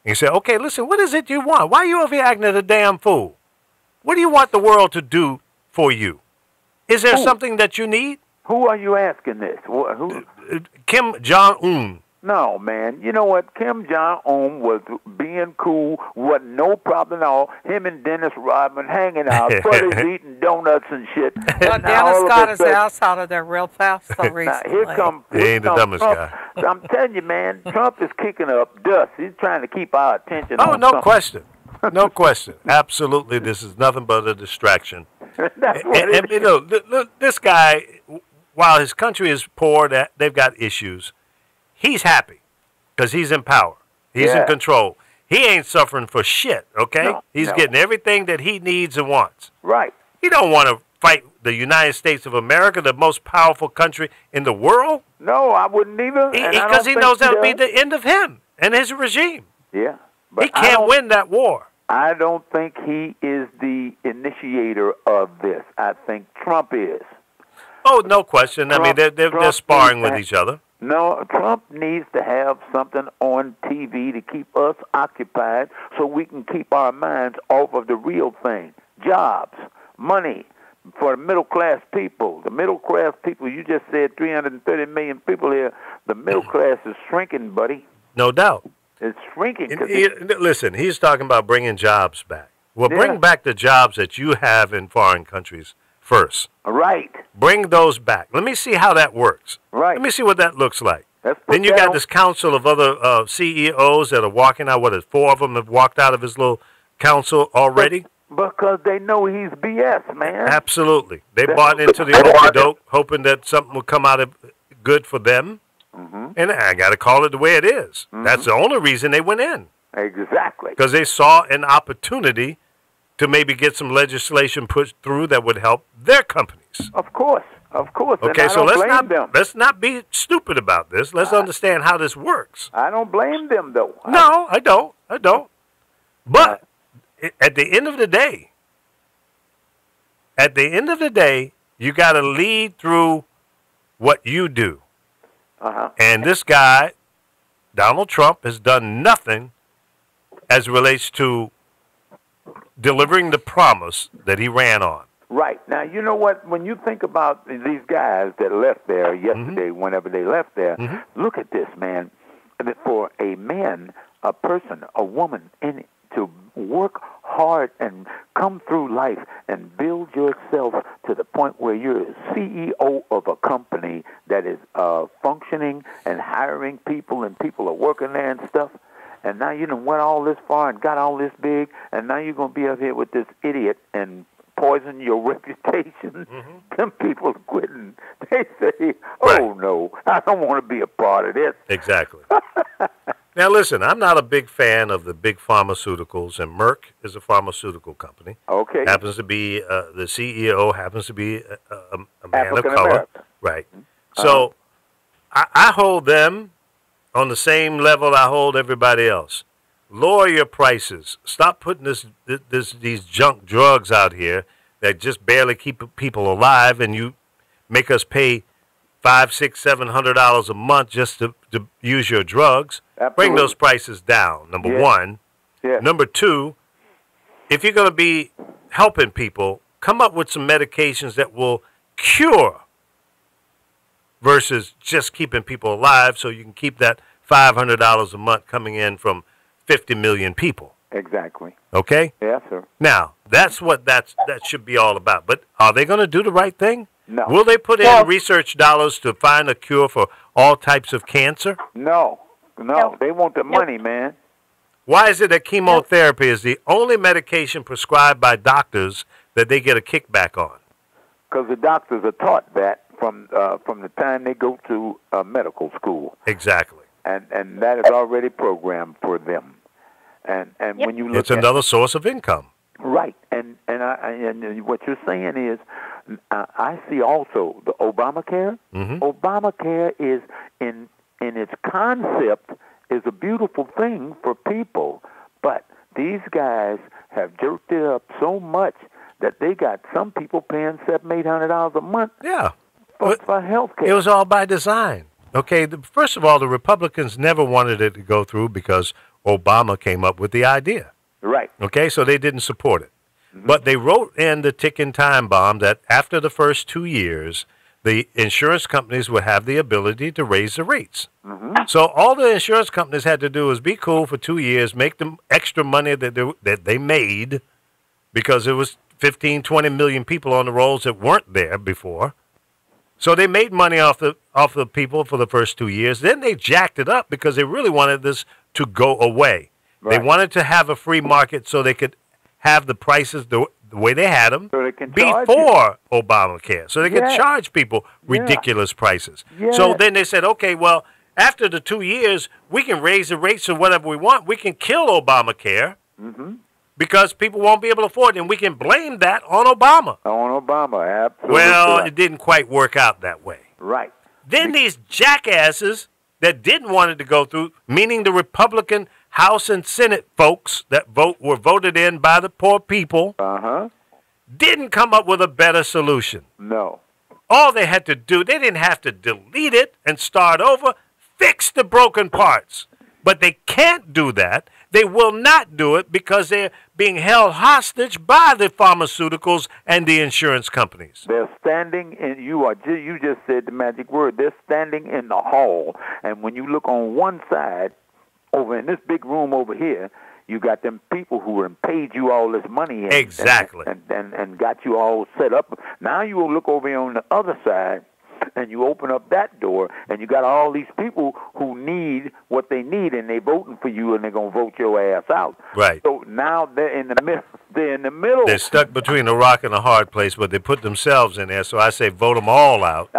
And you say, okay, listen, what is it you want? Why are you over here acting a damn fool? What do you want the world to do for you? Is there something that you need? Who are you asking this? Who? Kim Jong-un. No, man. You know what? Kim Jong-un was being cool. Wasn't no problem at all. Him and Dennis Rodman hanging out. Buddies eating donuts and shit. But Dennis got his ass out of there real fast, though, recently. Here come He ain't the dumbest Trump. guy. I'm telling you, man, Trump is kicking up dust. He's trying to keep our attention Oh, on no something. question. No question. Absolutely, this is nothing but a distraction. That's what it And you know, this guy, while his country is poor, that they've got issues, he's happy because he's in power. He's in control. He ain't suffering for shit, okay? No, He's no. getting everything that he needs and wants. Right. He don't want to fight the United States of America, the most powerful country in the world, No, I wouldn't either. because he knows that'll be the end of him and his regime. Yeah. But He can't win that war. I don't think he is the initiator of this. I think Trump is. Oh, no question. I mean, Trump- they're Trump sparring needs with to- each other. No, Trump needs to have something on TV to keep us occupied so we can keep our minds off of the real thing. Jobs, money for the middle-class people. The middle-class people, you just said 330 million people here. The middle class is shrinking, buddy. No doubt. It's shrinking. 'cause Listen, he's talking about bringing jobs back. Well, Yeah. bring back the jobs that you have in foreign countries first. Right. Bring those back. Let me see how that works. Right. Let me see what that looks like. Let's put Then you that got on- this council of other CEOs that are walking out. What is 4 of them have walked out of his little council already? Because they know he's BS, man. Absolutely. They That's- bought into the okie-doke, hoping that something would come out of good for them. Mm-hmm. And I got to call it the way it is. That's the only reason they went in. Exactly. Because they saw an opportunity to maybe get some legislation pushed through that would help their companies. Of course. Of course. And Okay, I so don't blame them. let's not be stupid about this. Let's understand how this works. I don't blame them, though. No, I don't. But at the end of the day, you got to lead through what you do. Uh-huh. And this guy, Donald Trump, has done nothing as it relates to delivering the promise that he ran on. Right. Now, you know what? When you think about these guys that left there yesterday, whenever they left there, look at this, man. For a man, a person, a woman, to work hard and come through life and build yourself to the point where you're a CEO of a company that is functioning and hiring people and people are working there and stuff. And now you done went all this far and got all this big, and now you're going to be up here with this idiot and poison your reputation. Them people are quitting. They say, oh, no, I don't want to be a part of this. Exactly. Now, listen, I'm not a big fan of the big pharmaceuticals, and Merck is a pharmaceutical company. Okay. Happens to be, the CEO happens to be a man of African color. American. Right. So I hold them on the same level I hold everybody else. lower your prices. Stop putting these junk drugs out here that just barely keep people alive, and you make us pay $500, $600, $700 a month just to use your drugs. Absolutely. Bring those prices down. Number one. Yeah. Number two, if you're going to be helping people, come up with some medications that will cure versus just keeping people alive, so you can keep that $500 a month coming in from 50 million people. Exactly. Okay? Yes, sir. Now, that's what that should be all about. But are they going to do the right thing? No. Will they put in research dollars to find a cure for all types of cancer? No. They want the money, man. Why is it that chemotherapy is the only medication prescribed by doctors that they get a kickback on? Because the doctors are taught that from the time they go to medical school. Exactly. And that is already programmed for them. And when you look it's another source of income. Right. And what you're saying is, I see also the Obamacare. Mm-hmm. Obamacare is in its concept is a beautiful thing for people, but these guys have jerked it up so much that they got some people paying $700-800 a month. Yeah. For health care. It was all by design. Okay, first of all, the Republicans never wanted it to go through because Obama came up with the idea. Right. Okay, so they didn't support it. Mm-hmm. But they wrote in the ticking time bomb that after the first 2 years, the insurance companies would have the ability to raise the rates. Mm-hmm. So all the insurance companies had to do was be cool for 2 years, make the extra money that they made, because there was 15, 20 million people on the rolls that weren't there before. So they made money off the people for the first 2 years. Then they jacked it up because they really wanted this to go away. Right. They wanted to have a free market so they could have the prices the way they had them so they can before Obamacare. So they could charge people ridiculous prices. Yeah. So then they said, okay, well, after the 2 years, we can raise the rates to whatever we want. We can kill Obamacare. Mm-hmm. Because people won't be able to afford it, and we can blame that on Obama. On Obama, absolutely. Well, it didn't quite work out that way. Right. Then these jackasses that didn't want it to go through, meaning the Republican House and Senate folks that were voted in by the poor people, didn't come up with a better solution. No. All they had to do, they didn't have to delete it and start over, fix the broken parts. But they can't do that. They will not do it because they're being held hostage by the pharmaceuticals and the insurance companies. They're standing in, you just said the magic word, they're standing in the hall. And when you look on one side, over in this big room over here, you got them people who have paid you all this money. Exactly. And got you all set up. Now you will look over here on the other side, and you open up that door, and you got all these people who need what they need, and they voting for you, and they're gonna vote your ass out. Right. So now they're in the middle. They're in the middle. They're stuck between a rock and a hard place, but they put themselves in there. So I say, vote them all out.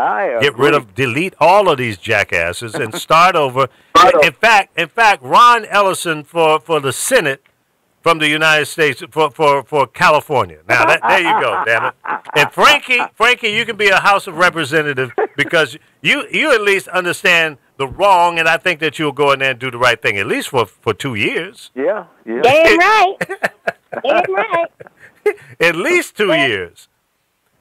Delete all of these jackasses, and start over. In fact, Ron Ellison for the Senate from the United States for California. Now there you go, damn it. And Frankie, you can be a House of Representative because you at least understand the wrong, and I think that you'll go in there and do the right thing at least for 2 years. Yeah. Damn right. Damn right. At least 2 years.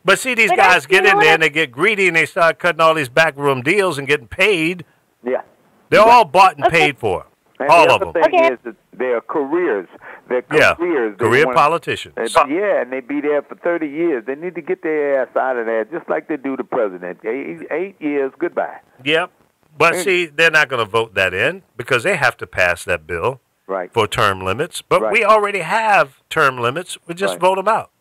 But see, these guys get in there and they get greedy and they start cutting all these backroom deals and getting paid. Yeah. They're all bought and paid for. And all the of them. other thing is that their careers. They're careers. Career politicians. And they be there for 30 years. They need to get their ass out of there, just like they do the president. 8 years, goodbye. Yep. But see, they're not going to vote that in because they have to pass that bill for term limits. But we already have term limits. We just vote them out.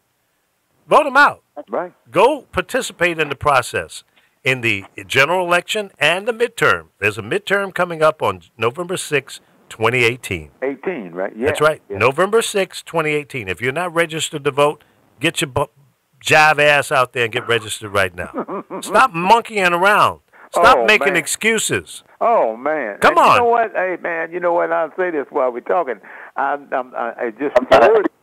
Vote them out. Right. Go participate in the process in the general election and the midterm. There's a midterm coming up on November 6, 2018. 18, right? Yeah. That's right. Yeah. November 6, 2018. If you're not registered to vote, get your jive ass out there and get registered right now. Stop monkeying around. Stop making excuses. Oh, man. Come on. You know what? Hey, man, you know what? I'll say this while we're talking.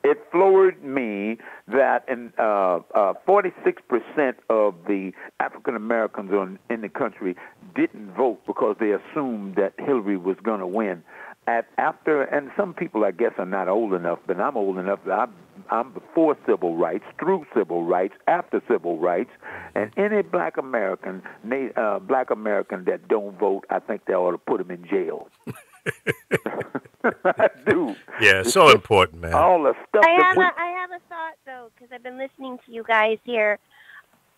It floored me that 46% of the African Americans in the country didn't vote because they assumed that Hillary was going to win. after, and some people I guess are not old enough, but I'm old enough that I'm before civil rights, through civil rights, after civil rights, and any black American that don't vote, I think they ought to put them in jail. I do. Yeah, so important, man. All the stuff. I have a thought though, because I've been listening to you guys here.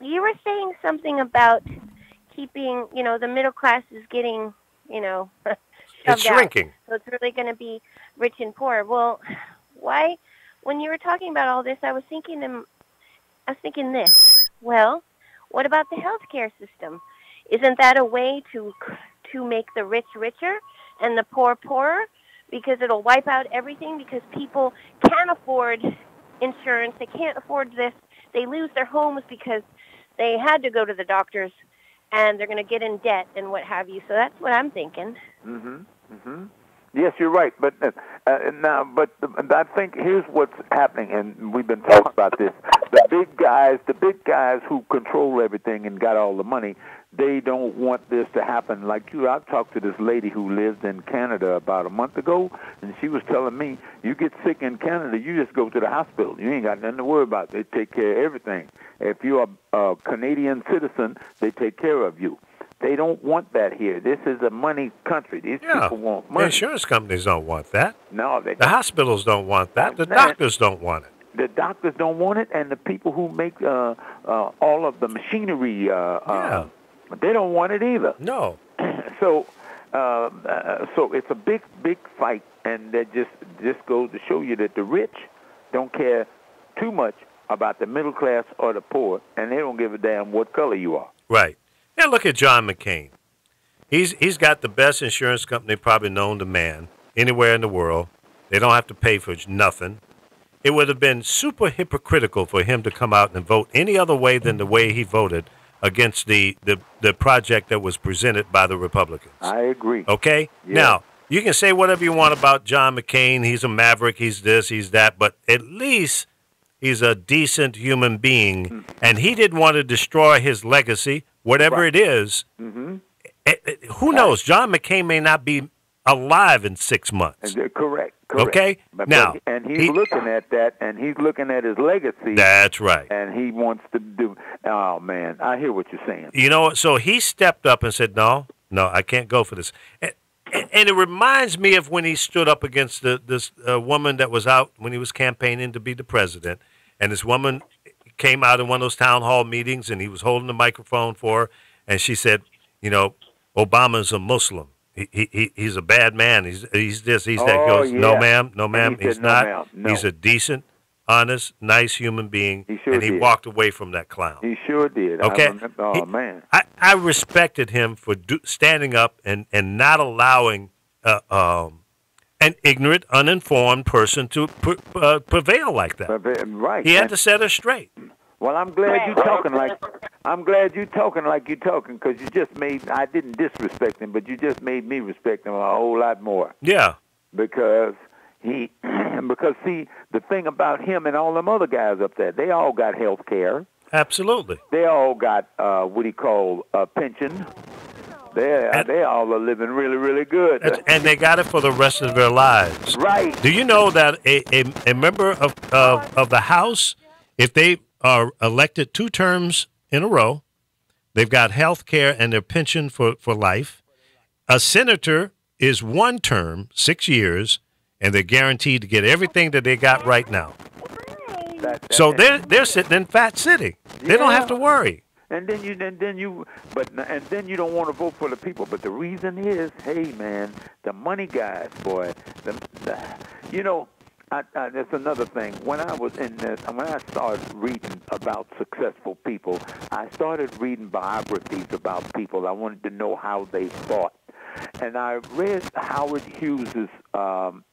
You were saying something about keeping, the middle class is getting, It's shrinking. So it's really going to be rich and poor. Well, why? When you were talking about all this, I was thinking this. Well, what about the healthcare system? Isn't that a way to make the rich richer and the poor poorer? Because it'll wipe out everything because people can't afford insurance. They can't afford this. They lose their homes because they had to go to the doctors, and they're going to get in debt and what have you. So that's what I'm thinking. Yes, you're right. But I think here's what's happening, and we've been talking about this. The big guys who control everything and got all the money, they don't want this to happen. Like I talked to this lady who lived in Canada about a month ago, and she was telling me, you get sick in Canada, you just go to the hospital. You ain't got nothing to worry about. They take care of everything. If you're a Canadian citizen, they take care of you. They don't want that here. This is a money country. These people want money. The insurance companies don't want that. No, they don't. The hospitals don't want that. The doctors don't want it. The doctors don't want it, and the people who make all of the machinery, they don't want it either. No. So it's a big fight, and that just goes to show you that the rich don't care too much about the middle class or the poor, and they don't give a damn what color you are. Right. Now look at John McCain. He's got the best insurance company probably known to man anywhere in the world. They don't have to pay for nothing. It would have been super hypocritical for him to come out and vote any other way than the way he voted against the project that was presented by the Republicans. I agree. Okay? Yeah. Now, you can say whatever you want about John McCain. He's a maverick. He's this, he's that. But at least he's a decent human being. And he didn't want to destroy his legacy, whatever it is. Who knows? John McCain may not be alive in 6 months. Correct. Okay? Now, and he's looking at that, and he's looking at his legacy. That's right. And he wants to do, oh, man, I hear what you're saying. So he stepped up and said, no, I can't go for this. And it reminds me of when he stood up against this woman that was out when he was campaigning to be the president. And this woman came out in one of those town hall meetings, and he was holding the microphone for her. And she said, Obama's a Muslim. He's a bad man. He's this, he's that. He goes, no, ma'am, he's not. No. He's a decent, honest, nice human being. He walked away from that clown. He sure did. Okay? Man. I respected him for standing up and not allowing an ignorant, uninformed person to prevail like that. Right. He had to set her straight. Well, I'm glad you're talking like you're talking, because I didn't disrespect him, but you just made me respect him a whole lot more. Yeah. Because see, the thing about him and all them other guys up there, they all got health care. Absolutely. They all got what do you call a pension. They all are living really, really good. And they got it for the rest of their lives. Right. Do you know that a member of the House, if they are elected 2 terms in a row, they've got health care and their pension for life. A senator is 1 term, 6 years, and they're guaranteed to get everything that they got right now. So they're sitting in Fat City. They don't have to worry. And then you don't want to vote for the people. But the reason is, hey man, the money guys, boy. That's another thing. When I started reading about successful people, I started reading biographies about people. I wanted to know how they thought. And I read Howard Hughes'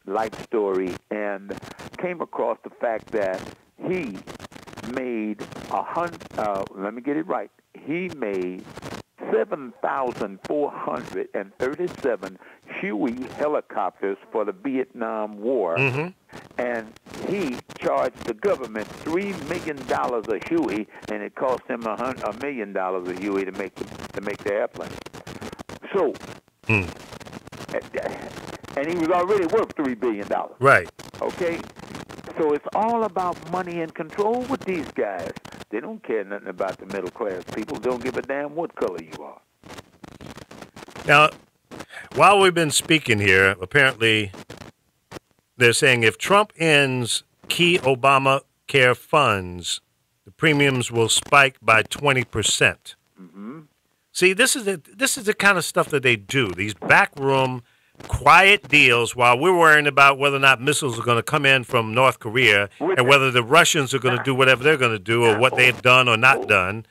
life story and came across the fact that he made let me get it right. He made 7,437 Huey helicopters for the Vietnam War, and he charged the government $3 million a Huey, and it cost him $1 million a Huey to make the airplane. So and he was already worth $3 billion. Right. Okay? So it's all about money and control with these guys. They don't care nothing about the middle class people. They don't give a damn what color you are. Now, while we've been speaking here, apparently they're saying if Trump ends key Obamacare funds, the premiums will spike by 20%. Mm-hmm. See, this is the kind of stuff that they do. These backroom, quiet deals while we're worrying about whether or not missiles are going to come in from North Korea and whether the Russians are going to do whatever they're going to do or what they've done or not done.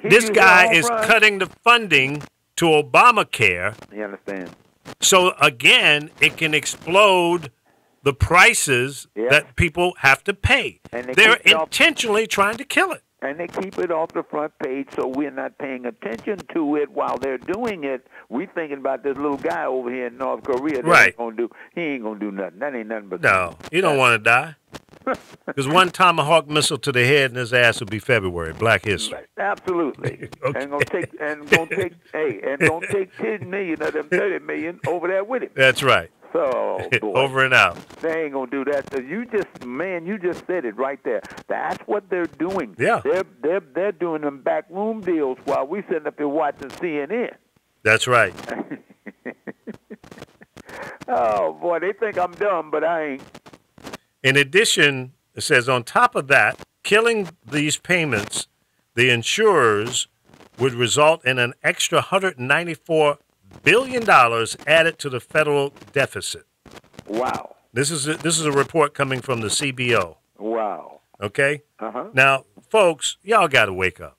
This guy is cutting the funding to Obamacare. You understand? So, again, it can explode the prices that people have to pay. They're intentionally trying to kill it. And they keep it off the front page so we're not paying attention to it while they're doing it. We thinking about this little guy over here in North Korea. Right. He ain't going to do nothing. That ain't nothing but... No, you don't want to die. Because one Tomahawk missile to the head and his ass will be February, Black History. Right. Absolutely. Okay. And gonna take 10 million of them 30 million over there with him. That's right. So, boy, over and out. They ain't gonna do that. So you just said it right there. That's what they're doing. Yeah. They're doing them backroom deals while we sitting up here watching CNN. That's right. Oh boy, they think I'm dumb, but I ain't. In addition, it says on top of that, killing these payments, the insurers would result in an extra $194 billion added to the federal deficit. Wow. This is a report coming from the CBO. Wow. Okay? Uh-huh. Now, folks, y'all got to wake up.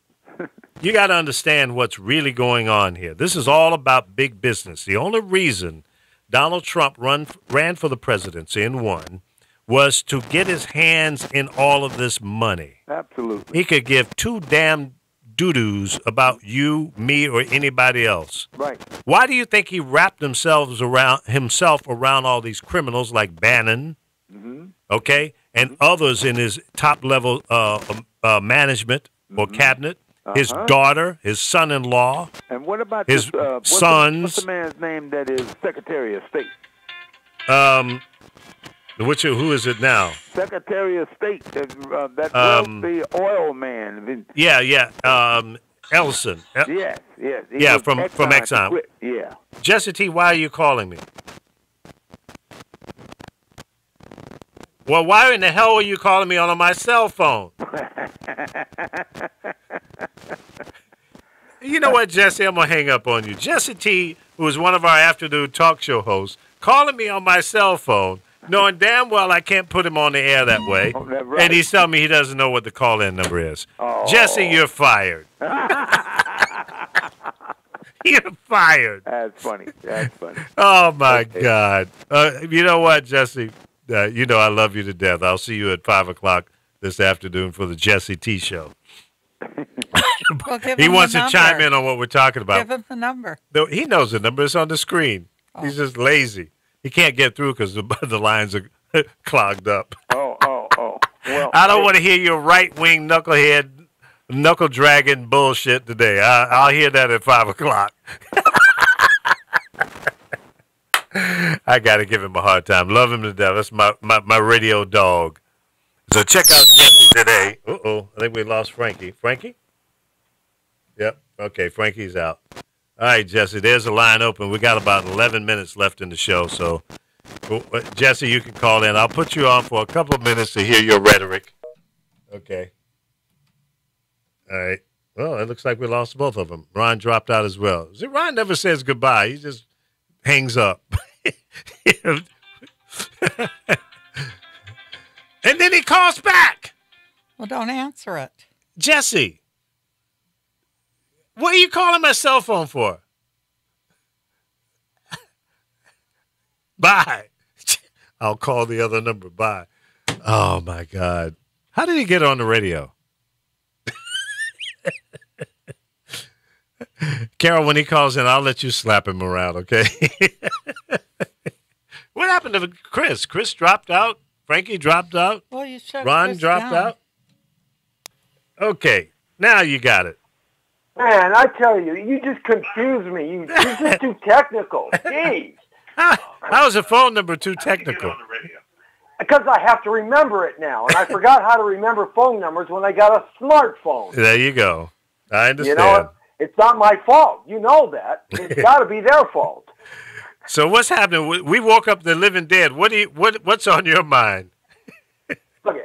You got to understand what's really going on here. This is all about big business. The only reason Donald Trump ran for the presidency and won was to get his hands in all of this money. Absolutely. He could give two damn doo-doos about you, me, or anybody else. Right. Why do you think he wrapped himself around all these criminals like Bannon, okay, and others in his top-level management or cabinet, his daughter, his son-in-law, and what about his sons? What's the man's name that is Secretary of State? Who is it now? Secretary of State, that wealthy oil man. Yeah. Ellison. Yes. Yeah, from Exxon. Yeah. Jesse T, why are you calling me? Well, why in the hell are you calling me on my cell phone? You know what, Jesse? I'm going to hang up on you. Jesse T, who is one of our afternoon talk show hosts, calling me on my cell phone, knowing damn well I can't put him on the air that way. Oh, that's right. And he's telling me he doesn't know what the call-in number is. Oh. Jesse, you're fired. You're fired. That's funny. Oh, my God. You know what, Jesse? You know I love you to death. I'll see you at 5 o'clock this afternoon for the Jesse T Show. Well, he wants to chime in on what we're talking about. Give him the number. No, he knows the number. It's on the screen. Oh. He's just lazy. He can't get through because the lines are clogged up. Oh. Well, I don't want to hear your right-wing knucklehead, knuckle-dragging bullshit today. I'll hear that at 5 o'clock. I got to give him a hard time. Love him to death. That's my radio dog. So check out Jesse today. Uh-oh. I think we lost Frankie. Frankie? Yep. Okay, Frankie's out. All right, Jesse, there's a line open. We got about 11 minutes left in the show. So, Jesse, you can call in. I'll put you on for a couple of minutes to hear your rhetoric. Okay. All right. Well, it looks like we lost both of them. Ron dropped out as well. See, Ron never says goodbye. He just hangs up. And then he calls back. Well, don't answer it. Jesse, what are you calling my cell phone for? Bye. I'll call the other number. Bye. Oh, my God. How did he get on the radio? Carol, when he calls in, I'll let you slap him around, okay? What happened to Chris? Chris dropped out. Frankie dropped out. Well, you shut Ron Chris dropped down. out. Okay, now you got it. Man, I tell you, you just confuse me. You're just too technical. Jeez. How is the phone number too technical? Because I have to remember it now, and I forgot how to remember phone numbers when I got a smartphone. There you go. I understand. You know, it's not my fault. You know that. It's got to be their fault. So what's happening? We woke up the living dead. What's on your mind? Look,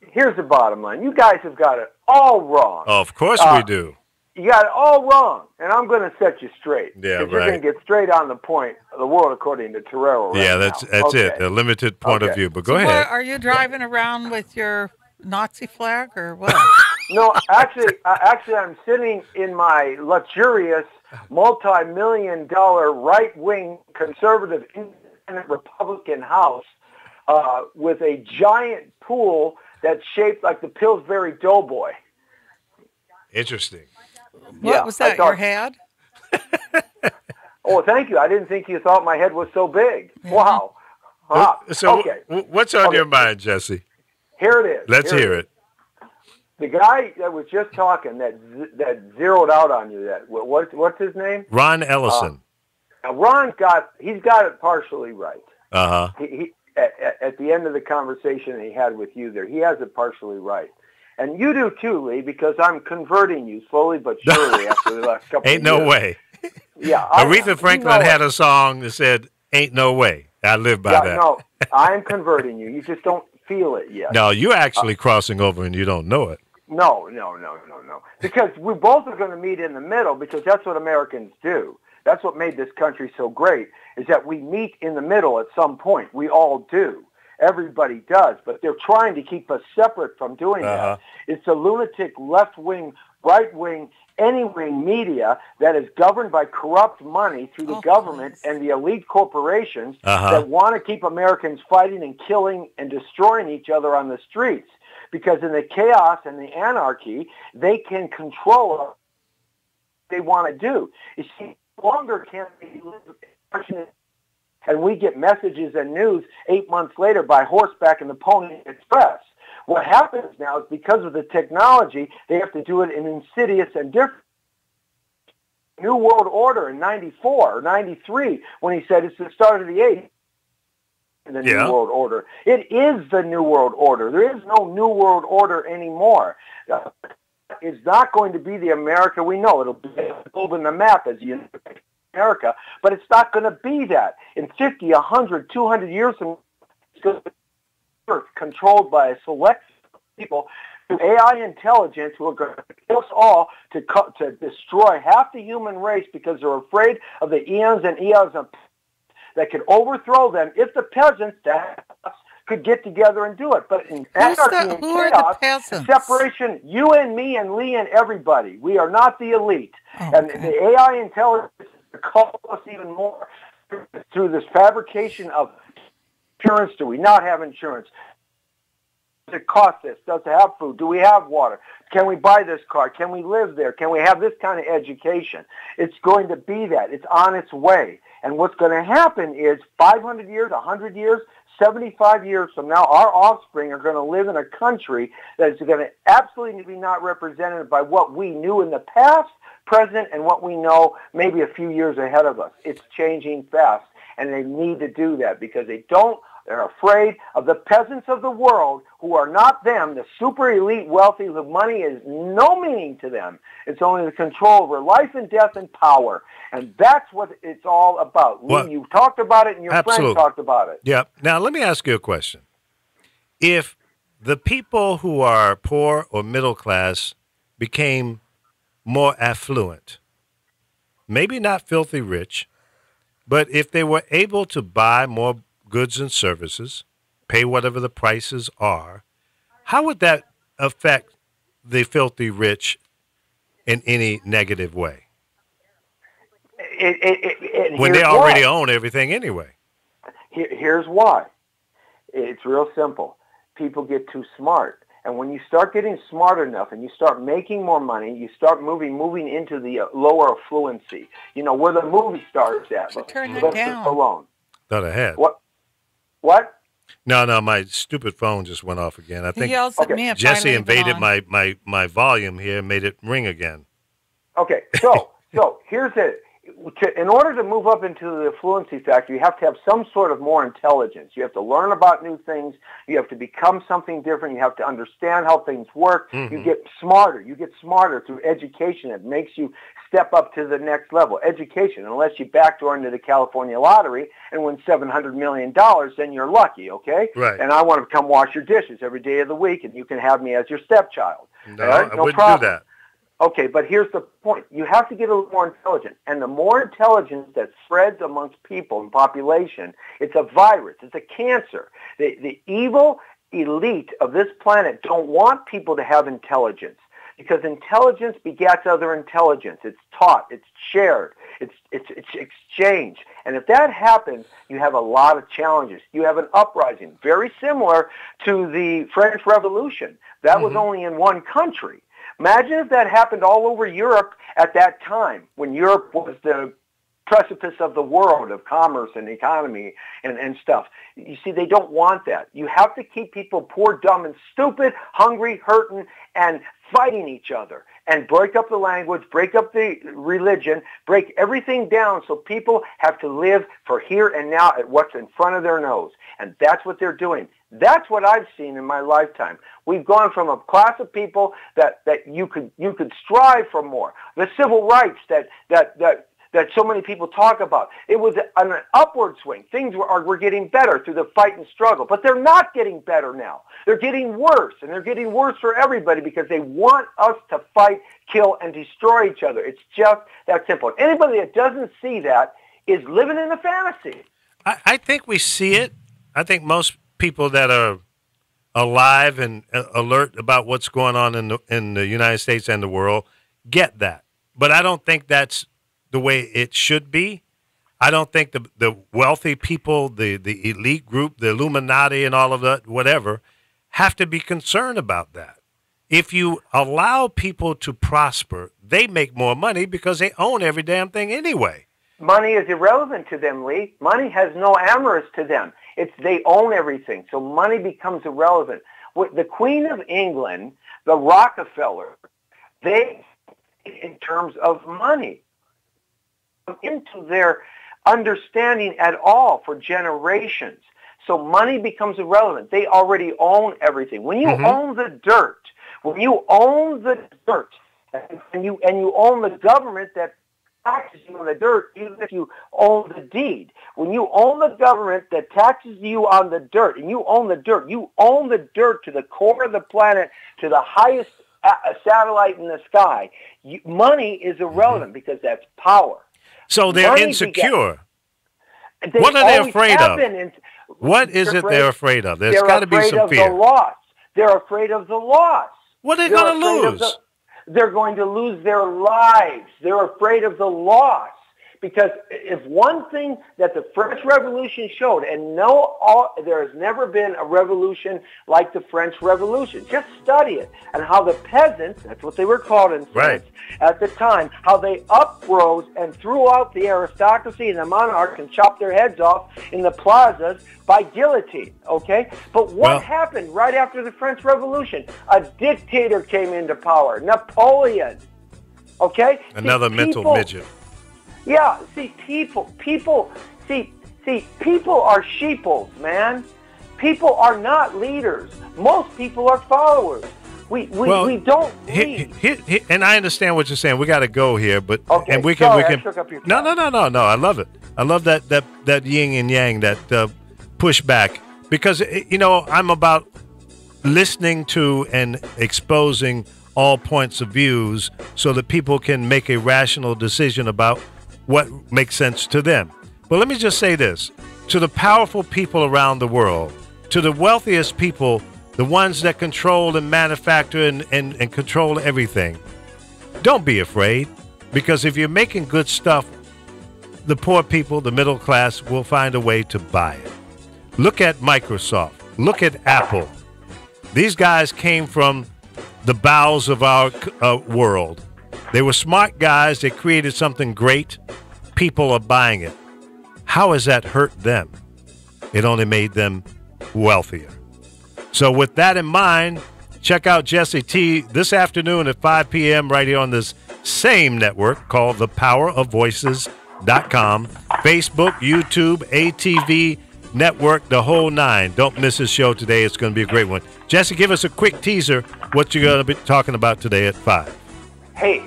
here's the bottom line. You guys have got it all wrong. Oh, of course we do. You got it all wrong, and I'm going to set you straight. Yeah, right. You're going to get straight on the point of the world according to Torero. Yeah, that's it. A limited point of view. But go ahead. Are you driving around with your Nazi flag or what? No, actually, I'm sitting in my luxurious, multi-million-dollar, right-wing, conservative, independent Republican house with a giant pool that's shaped like the Pillsbury Doughboy. Interesting. What was that, your head? Oh, thank you. I didn't think you thought my head was so big. Yeah. Wow. So okay. What's on your mind, Jesse? Here it is. Let's hear it. The guy that was just talking that zeroed out on you. What's his name? Ron Ellison. Now Ron's got it partially right. He at the end of the conversation he had with you there, he has it partially right. And you do too, Lee, because I'm converting you slowly but surely after the last couple of years. Ain't no way. Yeah. Aretha Franklin had a song that said, "Ain't no way." I live by that. No, I'm converting you. You just don't feel it yet. No, you're actually crossing over and you don't know it. No. Because we both are going to meet in the middle because that's what Americans do. That's what made this country so great, is that we meet in the middle at some point. We all do. Everybody does, but they're trying to keep us separate from doing that. It's a lunatic left-wing, right-wing, any-wing media that is governed by corrupt money through the government and the elite corporations that want to keep Americans fighting and killing and destroying each other on the streets. Because in the chaos and the anarchy, they can control what they want to do. You see, no longer can they live, and we get messages and news 8 months later by horseback in the Pony Express. What happens now is because of the technology, they have to do it in insidious and different. New World Order in 94 or 93, when he said it's the start of the 80s. The New World Order. It is the New World Order. There is no New World Order anymore. It's not going to be the America we know. It'll be a globe in the map as you know, America, but it's not going to be that. In 50, 100, 200 years from now, it's going to be controlled by a select people, AI intelligence, who are going to kill us all to destroy half the human race because they're afraid of the eons and eons of that could overthrow them if the peasants could get together and do it. But in anarchy and chaos, separation, you and me and Lee and everybody, we are not the elite. And the AI intelligence calls us even more through this fabrication of insurance. Do we not have insurance? Does it cost this? Does it have food? Do we have water? Can we buy this car? Can we live there? Can we have this kind of education? It's going to be that. It's on its way. And what's going to happen is 500 years, 100 years, 75 years from now, our offspring are going to live in a country that is going to absolutely be not represented by what we knew in the past, present, and what we know maybe a few years ahead of us. It's changing fast, and they need to do that because they're afraid of the peasants of the world who are not them, the super elite wealthy whose money is no meaning to them. It's only the control over life and death and power. And that's what it's all about. Well, you talked about it and your friend talked about it. Yeah. Now, let me ask you a question. If the people who are poor or middle class became more affluent, maybe not filthy rich, but if they were able to buy more goods and services, pay whatever the prices are, how would that affect the filthy rich in any negative way? When they already own everything anyway. Here's why. It's real simple. People get too smart. And when you start getting smart enough and you start making more money, you start moving into the lower affluency. You know, where the movie stars at. Turn that down. Alone. Thought I had. What? No, my stupid phone just went off again. I think Jesse invaded my volume here and made it ring again. Okay, so here's it. in order to move up into the fluency factor, you have to have some sort of more intelligence. You have to learn about new things. You have to become something different. You have to understand how things work. Mm-hmm. You get smarter. You get smarter through education. It makes you step up to the next level. Education, unless you backdoor into the California lottery and win $700 million, then you're lucky, okay? Right. And I want to come wash your dishes every day of the week, and you can have me as your stepchild. No, right? I wouldn't problem. do that. Okay, but here's the point. You have to get a little more intelligent. And the more intelligence that spreads amongst people and population, it's a virus. It's a cancer. The evil elite of this planet don't want people to have intelligence because intelligence begets other intelligence. It's taught. It's shared. It's exchanged. And if that happens, you have a lot of challenges. You have an uprising, very similar to the French Revolution. That was only in one country. Imagine if that happened all over Europe at that time, when Europe was the precipice of the world of commerce and economy and stuff. You see, they don't want that. You have to keep people poor, dumb, and stupid, hungry, hurting, and fighting each other. And break up the language, break up the religion, break everything down so people have to live for here and now at what's in front of their nose. And that's what they're doing. That's what I've seen in my lifetime. We've gone from a class of people that you could strive for more. The civil rights that so many people talk about. It was an upward swing. Things were getting better through the fight and struggle. But they're not getting better now. They're getting worse, and they're getting worse for everybody because they want us to fight, kill, and destroy each other. It's just that simple. And anybody that doesn't see that is living in a fantasy. I think we see it. I think most people that are alive and alert about what's going on in the United States and the world get that. But I don't think that's the way it should be. I don't think the wealthy people, the elite group, the Illuminati and all of that, whatever, have to be concerned about that. If you allow people to prosper, they make more money because they own every damn thing anyway. Money is irrelevant to them, Lee. Money has no amorous to them. They own everything, so money becomes irrelevant. The Queen of England, the Rockefeller, they, in terms of money, into their understanding at all for generations. So money becomes irrelevant. They already own everything. When you own the dirt, and you own the government that taxes you on the dirt, even if you own the deed. When you own the government that taxes you on the dirt, and you own the dirt to the core of the planet, to the highest satellite in the sky, money is irrelevant because that's power. So they're Money insecure. What are they afraid of? What is it they're afraid of? There's got to be some fear. They're afraid of the loss. What are they going to lose? They're going to lose their lives. They're afraid of the loss. Because if one thing that the French Revolution showed, and there has never been a revolution like the French Revolution. Just study it, and how the peasants, that's what they were called in France at the time, how they uprose and threw out the aristocracy and the monarchs and chopped their heads off in the plazas by guillotine, okay? But what happened right after the French Revolution? A dictator came into power, Napoleon, okay? Another mental midget. Yeah, people are sheeples, man. People are not leaders. Most people are followers. We don't lead. And I understand what you're saying. We got to go here, but okay, and we sorry, can I took up your No. I love it. I love that yin and yang, that pushback, because I'm about listening to and exposing all points of views so that people can make a rational decision about what makes sense to them. But let me just say this. To the powerful people around the world, to the wealthiest people, the ones that control and manufacture and control everything, don't be afraid, because if you're making good stuff, the poor people, the middle class, will find a way to buy it. Look at Microsoft. Look at Apple. These guys came from the bowels of our world. They were smart guys. They created something great. People are buying it. How has that hurt them? It only made them wealthier. So with that in mind, Check out Jesse T this afternoon at 5 p.m. right here on this same network called thepowerofvoices.com. Facebook, YouTube, ATV Network, the whole nine. Don't miss his show today. It's going to be a great one. Jesse, give us a quick teaser what you're going to be talking about today at 5. Hey,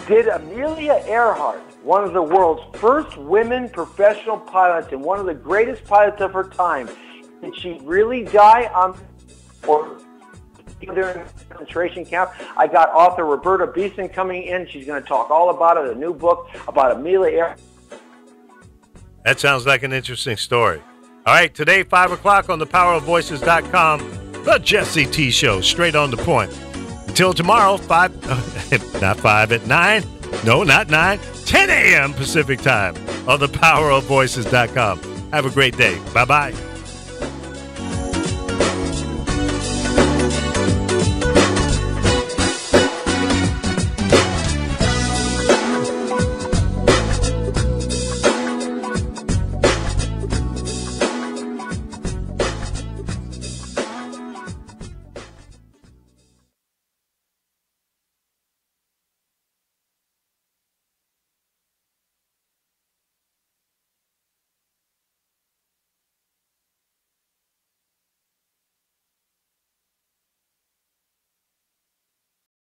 did Amelia Earhart, one of the world's first women professional pilots and one of the greatest pilots of her time, did she really die on or during a concentration camp? I got author Roberta Beeson coming in. She's going to talk all about it, a new book about Amelia Earhart. That sounds like an interesting story. All right, today, 5 o'clock on thepowerofvoices.com, the Jesse T Show, straight on the point. Until tomorrow, 9, no, not 9, 10 a.m. Pacific time on thepowerofvoices.com. Have a great day. Bye-bye.